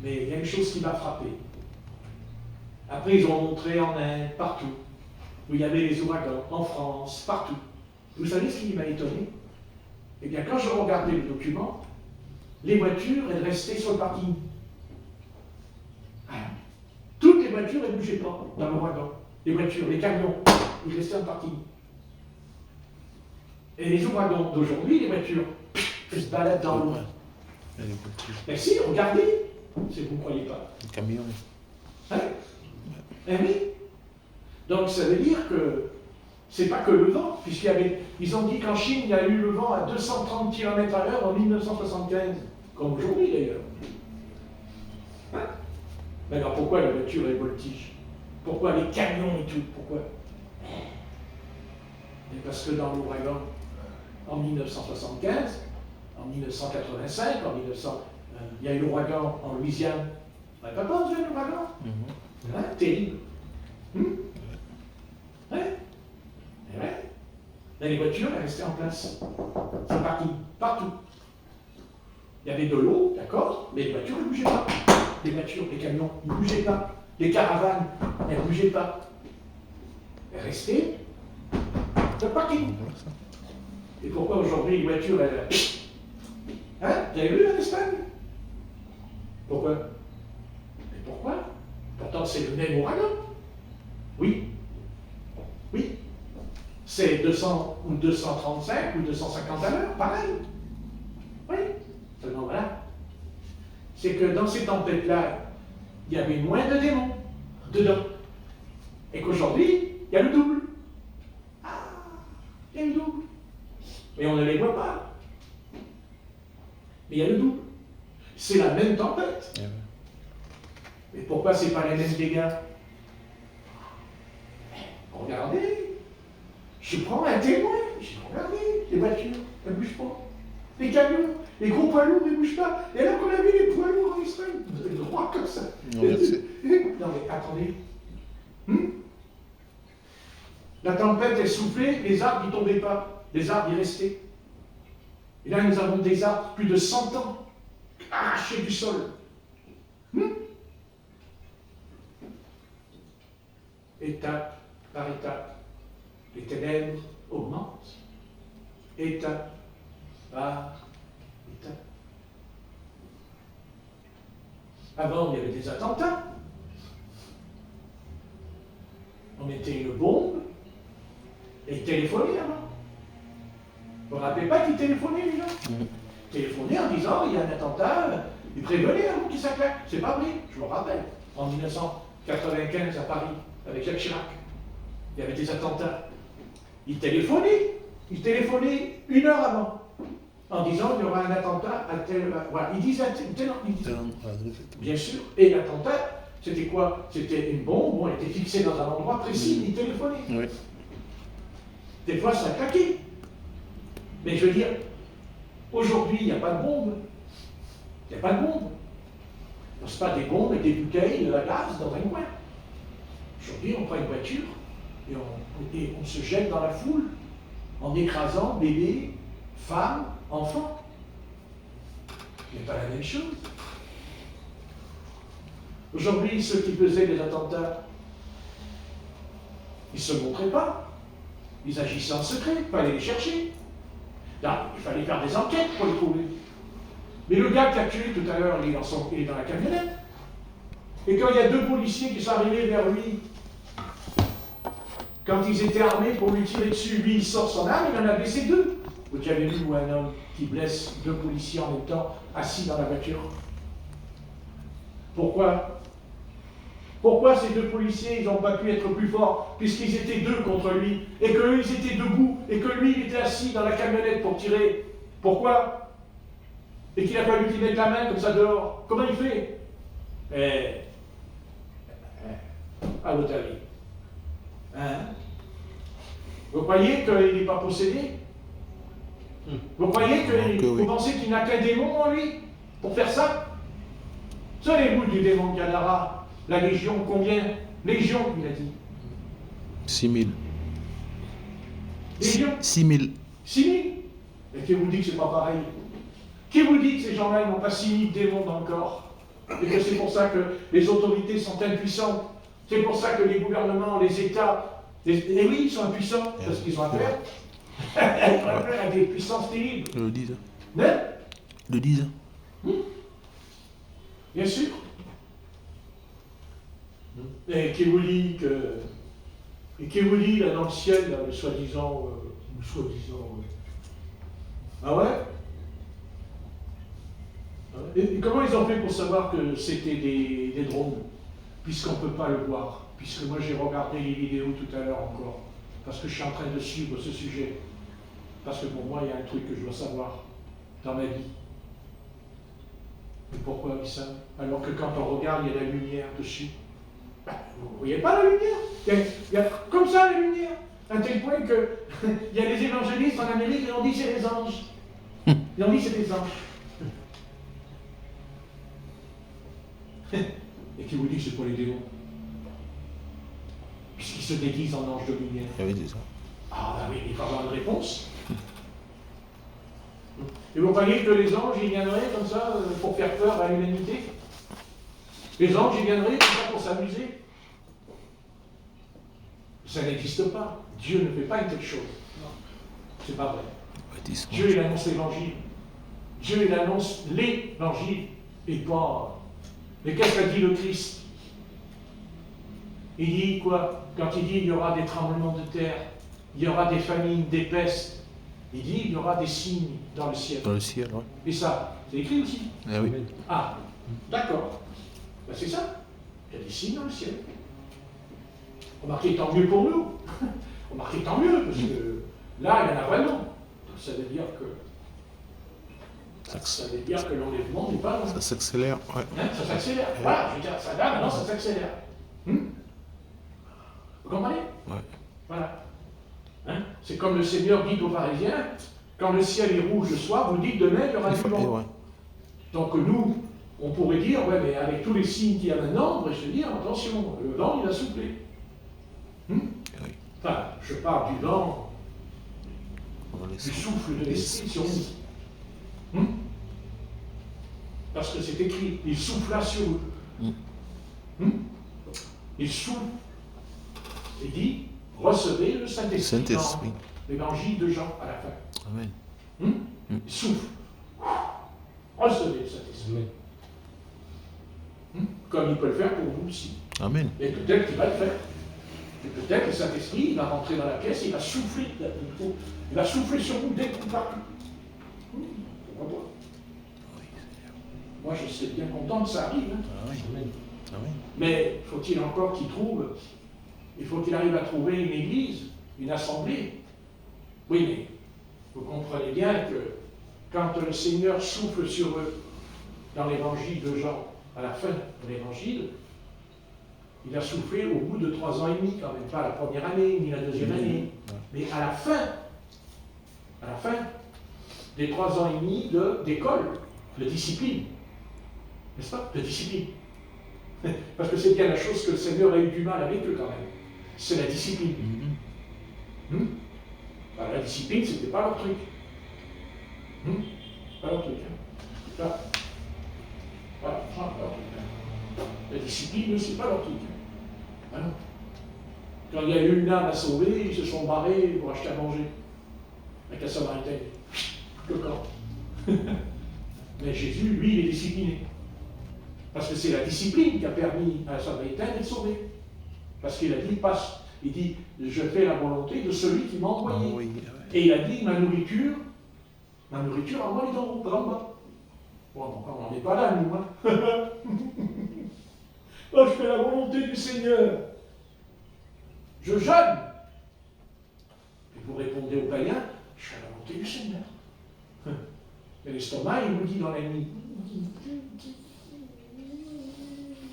Mais il y a une chose qui m'a frappé. Après, ils ont montré en Inde, partout, où il y avait les ouragans, en France, partout. Vous savez ce qui m'a étonné? Eh bien, quand je regardais le document, les voitures, elles restaient sur le parking. Toutes les voitures, elles ne bougeaient pas dans l'ouragan. Les voitures, les camions, ils restaient en parking. Et les ouragans d'aujourd'hui, les voitures, elles se baladent dans l'eau. Mais si, regardez, si vous ne croyez pas. Le camion. Hein? Eh oui. Donc ça veut dire que c'est pas que le vent, puisqu'ils ont dit qu'en Chine, il y a eu le vent à 230 km/h en 1975, comme aujourd'hui d'ailleurs. Hein? Mais alors pourquoi la voiture est voltige? Pourquoi les camions et tout? Pourquoi? Et parce que dans l'ouragan, en 1975, en 1985, il y a eu l'ouragan en Louisiane. On n'avait pas pensé à l'ouragan? Hein? Terrible. Ouais. Et ouais. Mais les voitures, elles restaient en place. C'est partout. Il y avait de l'eau, d'accord, mais les voitures, elles ne bougeaient pas. Les voitures, les camions, ils ne bougeaient pas. Les caravanes, elles ne bougeaient pas. Elles restaient dans le parking. Et pourquoi aujourd'hui, les voitures, elles... Hein? Vous avez vu en Espagne? Pourquoi? Mais pourquoi? Pourtant, c'est le même ouragan. Oui. C'est 200 ou 235 ou 250 à l'heure, pareil. Oui. Seulement voilà. C'est que dans ces tempêtes-là, il y avait moins de démons dedans. Et qu'aujourd'hui, il y a le double. Ah, il y a le double. Mais on ne les voit pas. Mais il y a le double. C'est la même tempête. Mais pourquoi c'est pas les mêmes dégâts? Regardez. Je prends un témoin. Je dis, regardez, les voitures, elles ne bougent pas. Les camions, les gros poids lourds ne bougent pas. Et là qu'on a vu les poids lourds en Israël, vous avez le droit comme ça. Non, mais attendez. La tempête est soufflée, les arbres n'y tombaient pas. Les arbres y restaient. Et là, nous avons des arbres plus de 100 ans arrachés du sol. Étape par étape, les ténèbres augmentent. Étape par étape. Avant, il y avait des attentats. On mettait une bombe et ils téléphonaient avant. Vous ne vous rappelez pas qu'ils téléphonaient, les gens? Téléphonaient en disant, il y a un attentat, ils prévenaient avant qu'il s'acclaque. C'est pas vrai, je me rappelle. En 1995 à Paris, avec Jacques Chirac, il y avait des attentats. Ils téléphonaient Il téléphonait 1 heure avant, en disant qu'il y aura un attentat à tel... Voilà, il disait bien sûr. Et l'attentat, c'était quoi? C'était une bombe, bon, elle était fixée dans un endroit précis, il téléphonait. Oui. Des fois, ça claquait. Mais je veux dire, aujourd'hui, il n'y a pas de bombe. Il n'y a pas de bombe. Ce pas des bombes et des bouteilles à gaz dans un coin. Aujourd'hui, on prend une voiture et on se jette dans la foule en écrasant bébés, femmes, enfants. Ce n'est pas la même chose. Aujourd'hui, ceux qui faisaient des attentats, ils ne se montraient pas. Ils agissaient en secret. Il fallait les chercher. Là, il fallait faire des enquêtes pour les trouver. Mais le gars qui a tué tout à l'heure, il est dans la camionnette. Et quand il y a 2 policiers qui sont arrivés vers lui, quand ils étaient armés pour lui tirer dessus, lui il sort son arme, il en a blessé 2. Vous avez vu où un homme qui blesse 2 policiers en même temps, assis dans la voiture? Pourquoi? Pourquoi ces 2 policiers, ils n'ont pas pu être plus forts, puisqu'ils étaient 2 contre lui, et qu'eux, ils étaient debout, et que lui, il était assis dans la camionnette pour tirer? Pourquoi? Et qu'il a fallu qu'il mette la main comme ça dehors. Comment il fait? À votre avis. Hein? Vous croyez qu'il n'est pas possédé? Vous croyez que vous pensez qu'il n'a qu'un démon en lui pour faire ça? Savez-vous du démon de Gadara? La Légion, combien? Légion, il a dit. 6 000. Légion? 6 000. 6 000? Et qui vous dit que c'est pas pareil? Qui vous dit que ces gens-là n'ont pas 6 000 démons dans le corps? Et que c'est pour ça que les autorités sont impuissantes? C'est pour ça que les gouvernements, les États, et oui, ils sont impuissants, parce qu'ils ont affaire. Ils ont affaire à des puissances terribles. Le 10. Hein? Le 10. Bien sûr. Et qui vous dit que... Et qui vous dit, là, dans le ciel, là, le soi-disant... Ah ouais? Et comment ils ont fait pour savoir que c'était des drones, puisqu'on ne peut pas le voir? Puisque moi j'ai regardé les vidéos tout à l'heure encore, parce que je suis en train de suivre ce sujet. Parce que pour moi, il y a un truc que je dois savoir dans ma vie. Et pourquoi ils savent? Alors que quand on regarde, il y a la lumière dessus. Ben, vous ne voyez pas la lumière? Il y a comme ça la lumière. À tel point que il y a les évangélistes en Amérique qui ont dit c'est des anges. Ils ont dit c'est des anges. Et qui vous dit que c'est pour les démons? Puisqu'ils se déguisent en anges de lumière. Ah oui, c'est ça. Ah ben oui, il faut avoir une réponse. Et vous croyez que les anges, ils viendraient comme ça pour faire peur à l'humanité? Les anges, ils viendraient comme ça pour s'amuser? Ça n'existe pas. Dieu ne fait pas une telle chose. Non. C'est pas vrai. Dieu, il annonce l'évangile. Dieu, il annonce l'évangile et pas... Mais qu'est-ce qu'a dit le Christ? Il dit quoi? Quand il dit il y aura des tremblements de terre, il y aura des famines, des pestes, il dit il y aura des signes dans le ciel. Dans le ciel, oui. Et ça, c'est écrit aussi. Ah oui. Ah, d'accord. Ben, c'est ça. Il y a des signes dans le ciel. Remarquez, tant mieux pour nous. Remarquez, tant mieux, parce que là, il y en a vraiment. Donc, ça veut dire que l'enlèvement n'est pas loin. Ça s'accélère, ouais. Hein, ça s'accélère. Voilà, je veux dire, ça là, maintenant, ça s'accélère. Vous comprenez? Ouais. Voilà. Hein? C'est comme le Seigneur dit aux pharisiens, quand le ciel est rouge le soir, vous dites demain, il y aura du vent. Ouais. Donc nous, on pourrait dire, ouais, mais avec tous les signes qu'il y a maintenant, on pourrait se dire, attention, le vent, il a soufflé. Oui. Enfin, je parle du vent, du souffle de l'esprit sur nous. Parce que c'est écrit, il souffla sur eux. Il souffle. Il dit, recevez le Saint-Esprit. Saint-Esprit. L'évangile de Jean à la fin. Amen. Il souffle. Recevez le Saint-Esprit. Comme il peut le faire pour vous aussi. Amen. Et peut-être qu'il va le faire. Et peut-être que le Saint-Esprit, il va rentrer dans la pièce, il va souffler. Il va souffler sur vous dès que vous parlez. Pourquoi pas? Moi, je serais bien content que ça arrive. Amen. Mais faut-il encore qu'il trouve, il faut qu'il arrive à trouver une église, une assemblée. Oui, mais vous comprenez bien que quand le Seigneur souffle sur eux dans l'évangile de Jean, à la fin de l'évangile, il a soufflé au bout de 3 ans et demi, quand même, pas la première année, ni la deuxième année, mais à la fin des 3 ans et demi d'école, de discipline. N'est-ce pas? De discipline. Parce que c'est bien la chose que le Seigneur a eu du mal avec eux quand même. C'est la discipline. Alors, la discipline, c'était pas leur truc. Pas leur truc. Là. Voilà, pas leur truc. La discipline, c'est pas leur truc. Ah non. Quand il y a eu une âme à sauver, ils se sont barrés pour acheter à manger. Avec la Samaritaine. Le camp. Mais Jésus, lui, il est discipliné. Parce que c'est la discipline qui a permis à la Samaritaine d'être sauvée. Parce qu'il a dit, passe. Il dit, je fais la volonté de celui qui m'a envoyé. Et il a dit, ma nourriture à moi, elle est en bas. Bon, on n'en est pas là, nous. Hein. Oh, je fais la volonté du Seigneur. Je jeûne. Et vous répondez aux païens, je fais la volonté du Seigneur. Et l'estomac, il nous dit dans la nuit,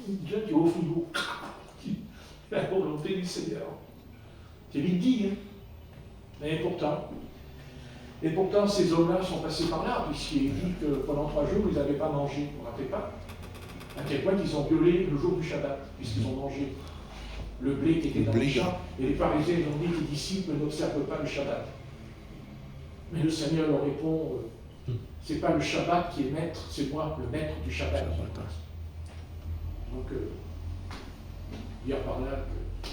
Dieu, tu es au frigo. La volonté du Seigneur. C'est vite dit, hein. Et pourtant, ces hommes-là sont passés par là, puisqu'il dit que pendant 3 jours, ils n'avaient pas mangé. Vous ne vous rappelez pas? À quel point ils ont violé le jour du Shabbat, puisqu'ils ont mangé le blé qui était dans le champ. Et les pharisiens ont dit que les disciples n'observent pas le Shabbat. Mais le Seigneur leur répond, c'est pas le Shabbat qui est maître, c'est moi, le maître du Shabbat. Donc, dire par là que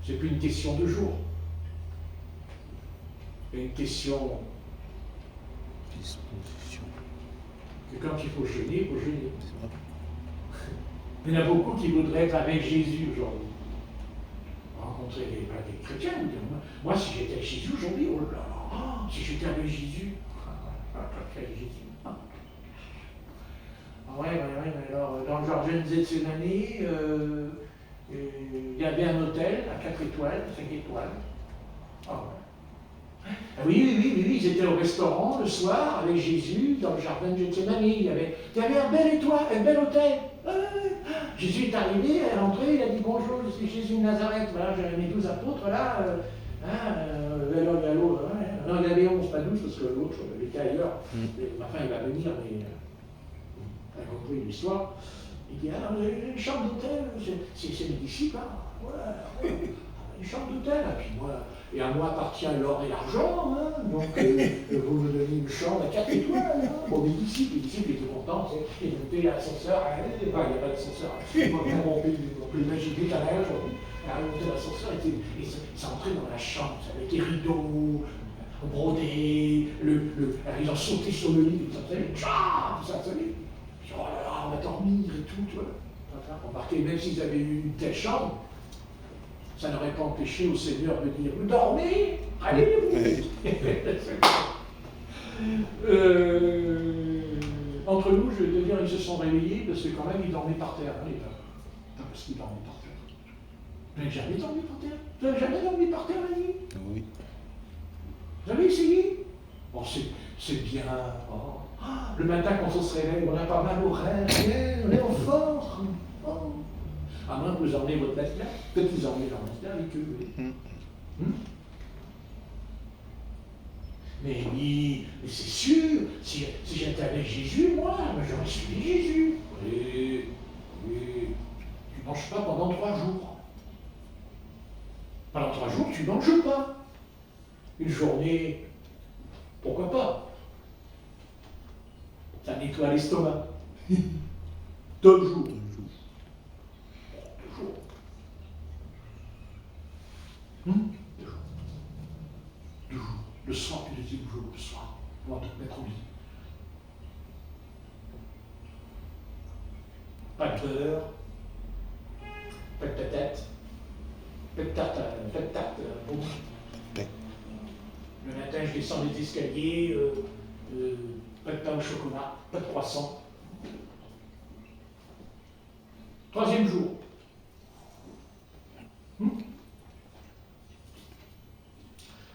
c'est plus une question de jour. C'est une question que quand il faut jeûner, il faut jeûner. Il y en a beaucoup qui voudraient être avec Jésus aujourd'hui. Rencontrer des chrétiens, vous dire, moi si j'étais avec Jésus aujourd'hui, oh là là, si j'étais avec Jésus, ouais, mais alors dans le jardin de Gethsémani, il y avait un hôtel à 4 étoiles, 5 étoiles. Ah ouais. Ah oui, ils étaient au restaurant le soir avec Jésus dans le jardin de Gethsémani. Il y avait un bel étoile, un bel hôtel. Jésus est arrivé, est rentré, il a dit bonjour, je suis Jésus de Nazareth. Voilà, j'avais mes 12 apôtres là. Non, il y avait 11, pas 12, parce que l'autre il était ailleurs. Enfin, il va venir, mais on a compris l'histoire. Il dit, vous avez une chambre d'hôtel, c'est mes disciples, hein. Voilà, une chambre d'hôtel, et puis moi. Et à moi appartient l'or et l'argent, hein, donc vous me donnez une chambre à 4 étoiles. Hein. Bon, les disciples étaient contents, ils montaient l'ascenseur, il n'y a pas d'ascenseur, on peut imaginer qu'à l'âge, monter l'ascenseur, et ça entrait dans la chambre, avec les rideaux, brodés, ils ont sauté sur le lit, tout ça, vous savez, oh là là, on va dormir et tout, tu vois. Remarquez, même s'ils avaient eu une telle chambre, ça n'aurait pas empêché au Seigneur de dire, vous dormez, allez-vous. Entre nous, je vais te dire, ils se sont réveillés parce que quand même, ils dormaient par terre. Allez, parce qu'ils dormaient par terre. Vous n'avez jamais dormi par terre? Vous n'avez jamais dormi par terre la nuit? Oui. Vous avez essayé? Bon, c'est bien. Oh. Le matin, quand on se réveille, on a pas mal au rêve, on est en force. Oh. À moins que vous emmenez votre matelas, peut-être vous emmenez leur matelas avec eux. Mais oui, mais c'est sûr, si j'étais avec Jésus, moi, j'aurais suivi Jésus. Oui, tu ne manges pas pendant 3 jours. Pendant 3 jours, tu ne manges pas. Une journée, pourquoi pas? Ça nettoie l'estomac. 2 jours. 2 jours. 2 jours. 2 jours. Le soir, tu le dis le jour, le soir, pour te mettre au lit. Pas de beurre, pas de patate, pas de tarte, bon. Le matin, je descends les escaliers, pas de pain au chocolat, pas de croissant. 3e jour.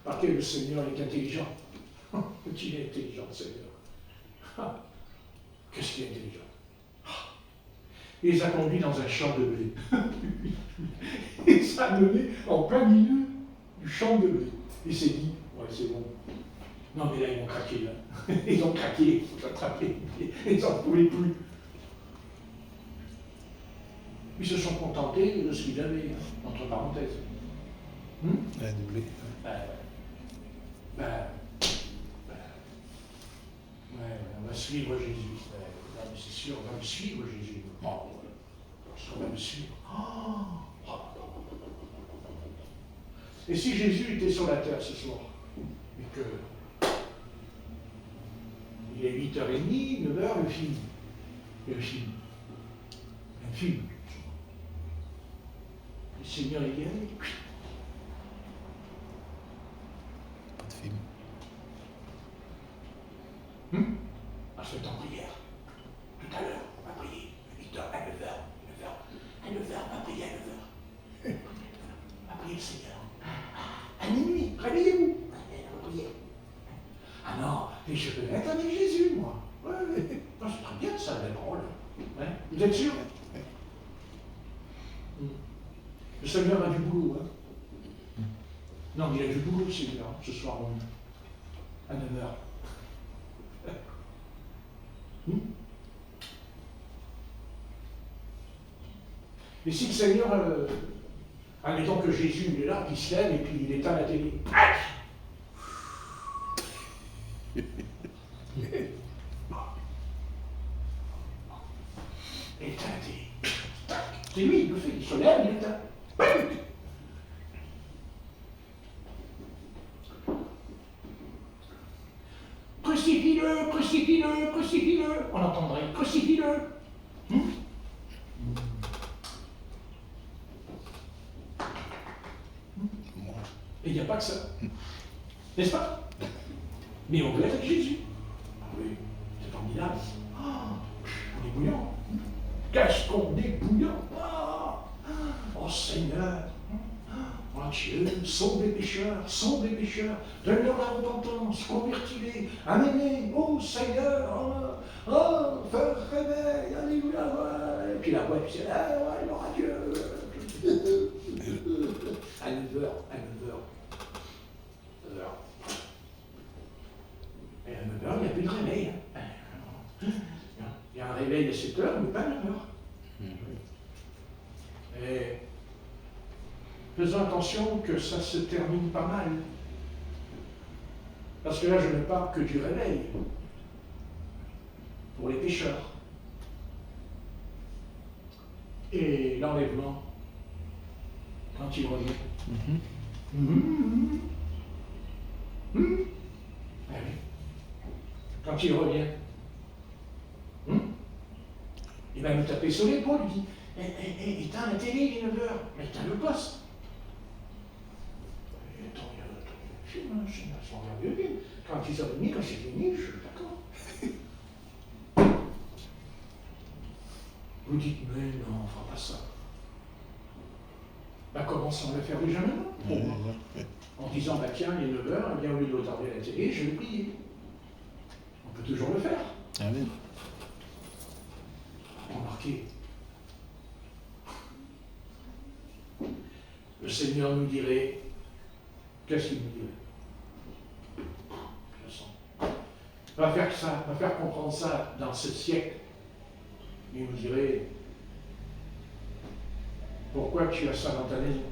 Parce que le Seigneur est intelligent. Qu'il est intelligent, Seigneur. Ah, qu'est-ce qu'il est intelligent. Ah. Il les a conduits dans un champ de blé. Et ça a donné en plein milieu du champ de blé. Il s'est dit, ouais, c'est bon. Non, mais là, ils vont craquer, là. Ils ont craqué, il faut s'attraper. Ils n'en pouvaient plus. Ils se sont contentés de ce qu'ils avaient, hein, entre parenthèses. Ouais, du blé. Ouais, on va suivre Jésus. Ouais, c'est sûr, on va me suivre Jésus. Oh, parce qu'on va me suivre. Oh. Et si Jésus était sur la terre ce soir, et que il est 8h30, 9h, le film. Et le film. Un film. Le Seigneur est guéri. Pas de film. On se met en prière. Tout à l'heure, on va prier. À 8h, à 9h, 9h. À 9h, on va prier à 9h. On va prier le Seigneur. À minuit, réveillez-vous. On va prier. Ah non, et je peux être avec Jésus, moi. Ouais, non, c'est très bien ça, la parole. Ouais. Vous êtes sûr? Le Seigneur a du boulot, hein? Non, il a du boulot, le Seigneur, ce soir, à 9h. Et si le Seigneur, admettons que Jésus il est là, qu'il se lève et puis il éteint la télé. Il éteint la télé. C'est lui, il le fait, il se lève, il éteint. Crucifie-le, crucifie-le, crucifie-le. On entendrait, crucifie-le. Et il n'y a pas que ça. N'est-ce pas? Mais on veut être avec Jésus. Ah oui, c'est formidable. On est bouillant. Qu'est-ce qu'on est bouillant. Oh Seigneur. Oh Dieu, sauve les pécheurs, donne-leur la repentance, convertis-les, amenez, oh Seigneur, fais réveil, alléluia, ouais. Et puis la voix, puis c'est là, ouais, gloire à Dieu. À 9h. Et à 9h, il n'y a plus de réveil. Il y a un réveil à 7h, mais pas à 9h. Et faisons attention que ça se termine pas mal. Parce que là, je ne parle que du réveil pour les pécheurs. Et l'enlèvement, quand il revient. Ah oui. Quand il revient, il va nous taper sur l'épaule, il dit éteins la télé, il est 9h, mais éteins le poste. Attends, il y a un film, hein, c'est un merveilleux film. Quand ils sont venus, quand c'est fini, je suis d'accord. Vous dites, mais non, on ne fera pas ça. Ben, commençons à le faire déjà maintenant. En disant, bah tiens, il est 9h, eh bien, au lieu de retarder la télé, je vais prier. On peut toujours le faire. Amen. Remarquez, le Seigneur nous dirait, qu'est-ce qu'il nous dirait? Je sens. Va faire ça, va faire comprendre ça dans ce siècle. Il nous dirait, pourquoi tu as ça dans ta maison?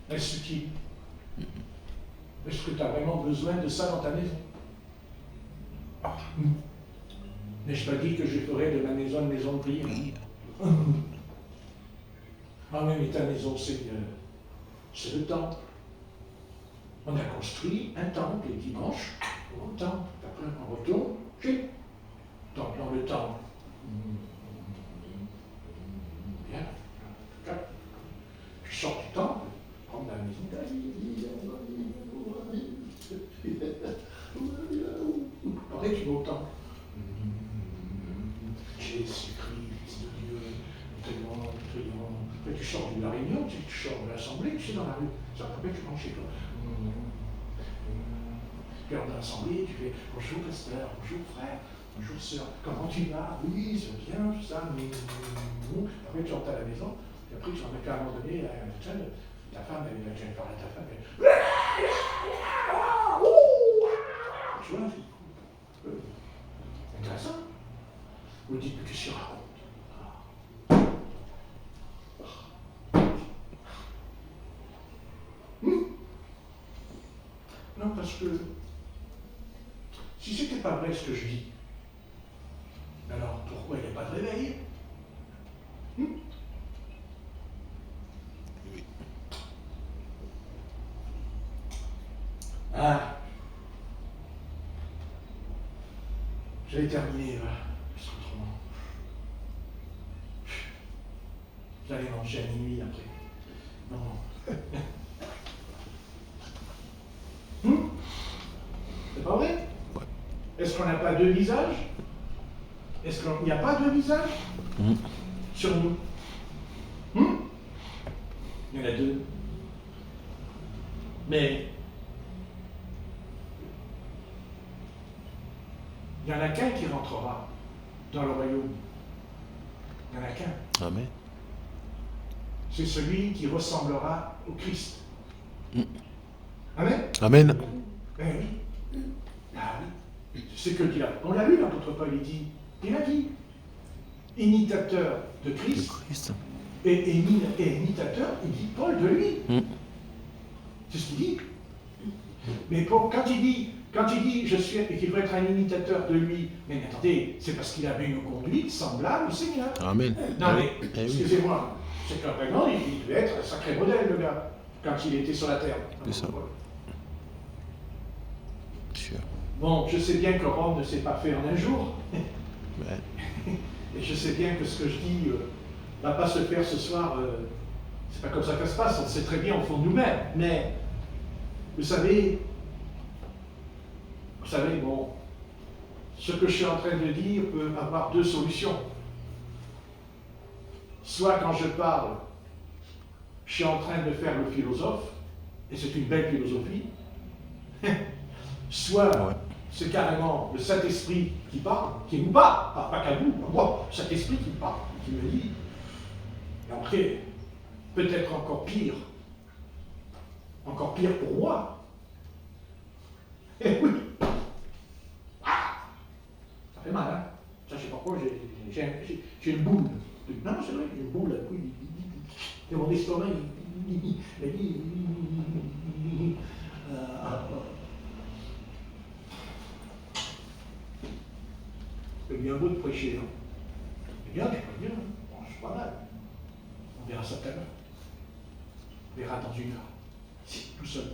Est-ce que tu as vraiment besoin de ça dans ta maison? N'ai-je pas dit que je ferais de ma maison une maison de prière? Ah mais ta maison, Seigneur, c'est le temple. On a construit un temple les dimanches au temple. Après, on retourne chez donc dans le temple. Bien. Je sors du temple, prends la maison. Après, tu vas au temple. Jésus-Christ, Fils de Dieu, tellement. Après, tu sors de la réunion, tu sors de l'assemblée, tu sais, dans la rue. Ça après, tu rentres chez toi. cœur de l'assemblée, tu fais bonjour pasteur, bonjour frère, bonjour sœur, comment tu vas? Oui, c'est bien, tout ça, après tu rentres à la maison, et après tu rentres à un moment donné, ta femme, tu vas parler à ta femme, tu vois, c'est intéressant. Vous dites, mais qu'est-ce qu'il raconte? Non, parce que si c'était pas vrai ce que je dis, alors pourquoi il n'y a pas de réveil? Oui. Ah, j'avais terminé, parce qu'autrement, j'allais manger à minuit après. Non. C'est pas vrai? Ouais. Est-ce qu'on n'a pas deux visages? Est-ce qu'il n'y a pas deux visages sur nous? Il y en a deux. Mais il n'y en a qu'un qui rentrera dans le royaume. Il n'y en a qu'un. Amen. C'est celui qui ressemblera au Christ. Amen? Amen. Eh oui. Ah oui. C'est ce que dit là. On l'a lu, l'apôtre Paul, il a dit, imitateur de Le Christ, Christ. et imitateur, il dit Paul de lui. C'est ce qu'il dit. Mais quand il dit je suis et qu'il veut être un imitateur de lui, mais attendez, c'est parce qu'il avait une conduite semblable au Seigneur. Amen. Non mais, Eh oui. excusez-moi, c'est que vraiment, il devait être un sacré modèle, le gars, quand il était sur la terre. C'est ça. Sûr. Bon, je sais bien que Rome ne s'est pas fait en un jour, Ouais. et je sais bien que ce que je dis ne va pas se faire ce soir, c'est pas comme ça que ça se passe, on le sait très bien au fond de nous-mêmes, mais, vous savez, bon, ce que je suis en train de dire peut avoir deux solutions. Soit quand je parle, je suis en train de faire le philosophe, et c'est une belle philosophie, soit c'est carrément le Saint-Esprit qui parle, qui nous parle, pas qu'à nous, moi, le Saint-Esprit qui me parle, qui me dit, et après, peut-être encore pire pour moi. Eh oui, ça fait mal, hein. Ça, je sais pas pourquoi, j'ai une boule. Non, c'est vrai, j'ai une boule, oui. Et mon estomac, il dit, c'est bien beau de prêcher, hein. C'est bien, je peux bien, bon, c'est pas mal. On verra ça tout à l'heure. On verra dans une heure. Si, tout seul.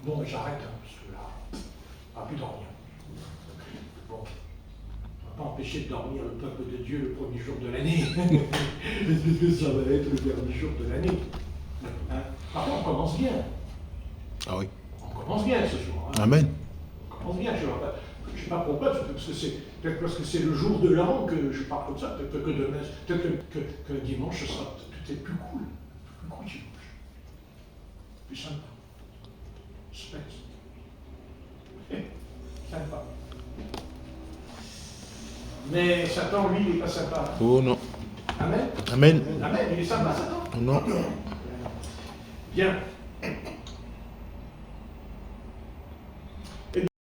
Bon, j'arrête, hein, parce que là, on ne va plus dormir. Bon, on ne va pas empêcher de dormir le peuple de Dieu le premier jour de l'année. Ça va être le dernier jour de l'année. Hein? Par contre, on commence bien. Ah oui. On commence bien ce jour. Hein? Amen. On commence bien. Je ne sais pas pourquoi, peut-être parce que c'est le jour de l'an que je parle comme ça. Peut-être que demain, que dimanche, ce sera peut-être plus cool. Plus cool dimanche. Plus sympa. Sympa. Mais Satan, lui, il n'est pas sympa. Oh non. Amen. Amen. Amen, il est sympa, Satan. Non. Bien.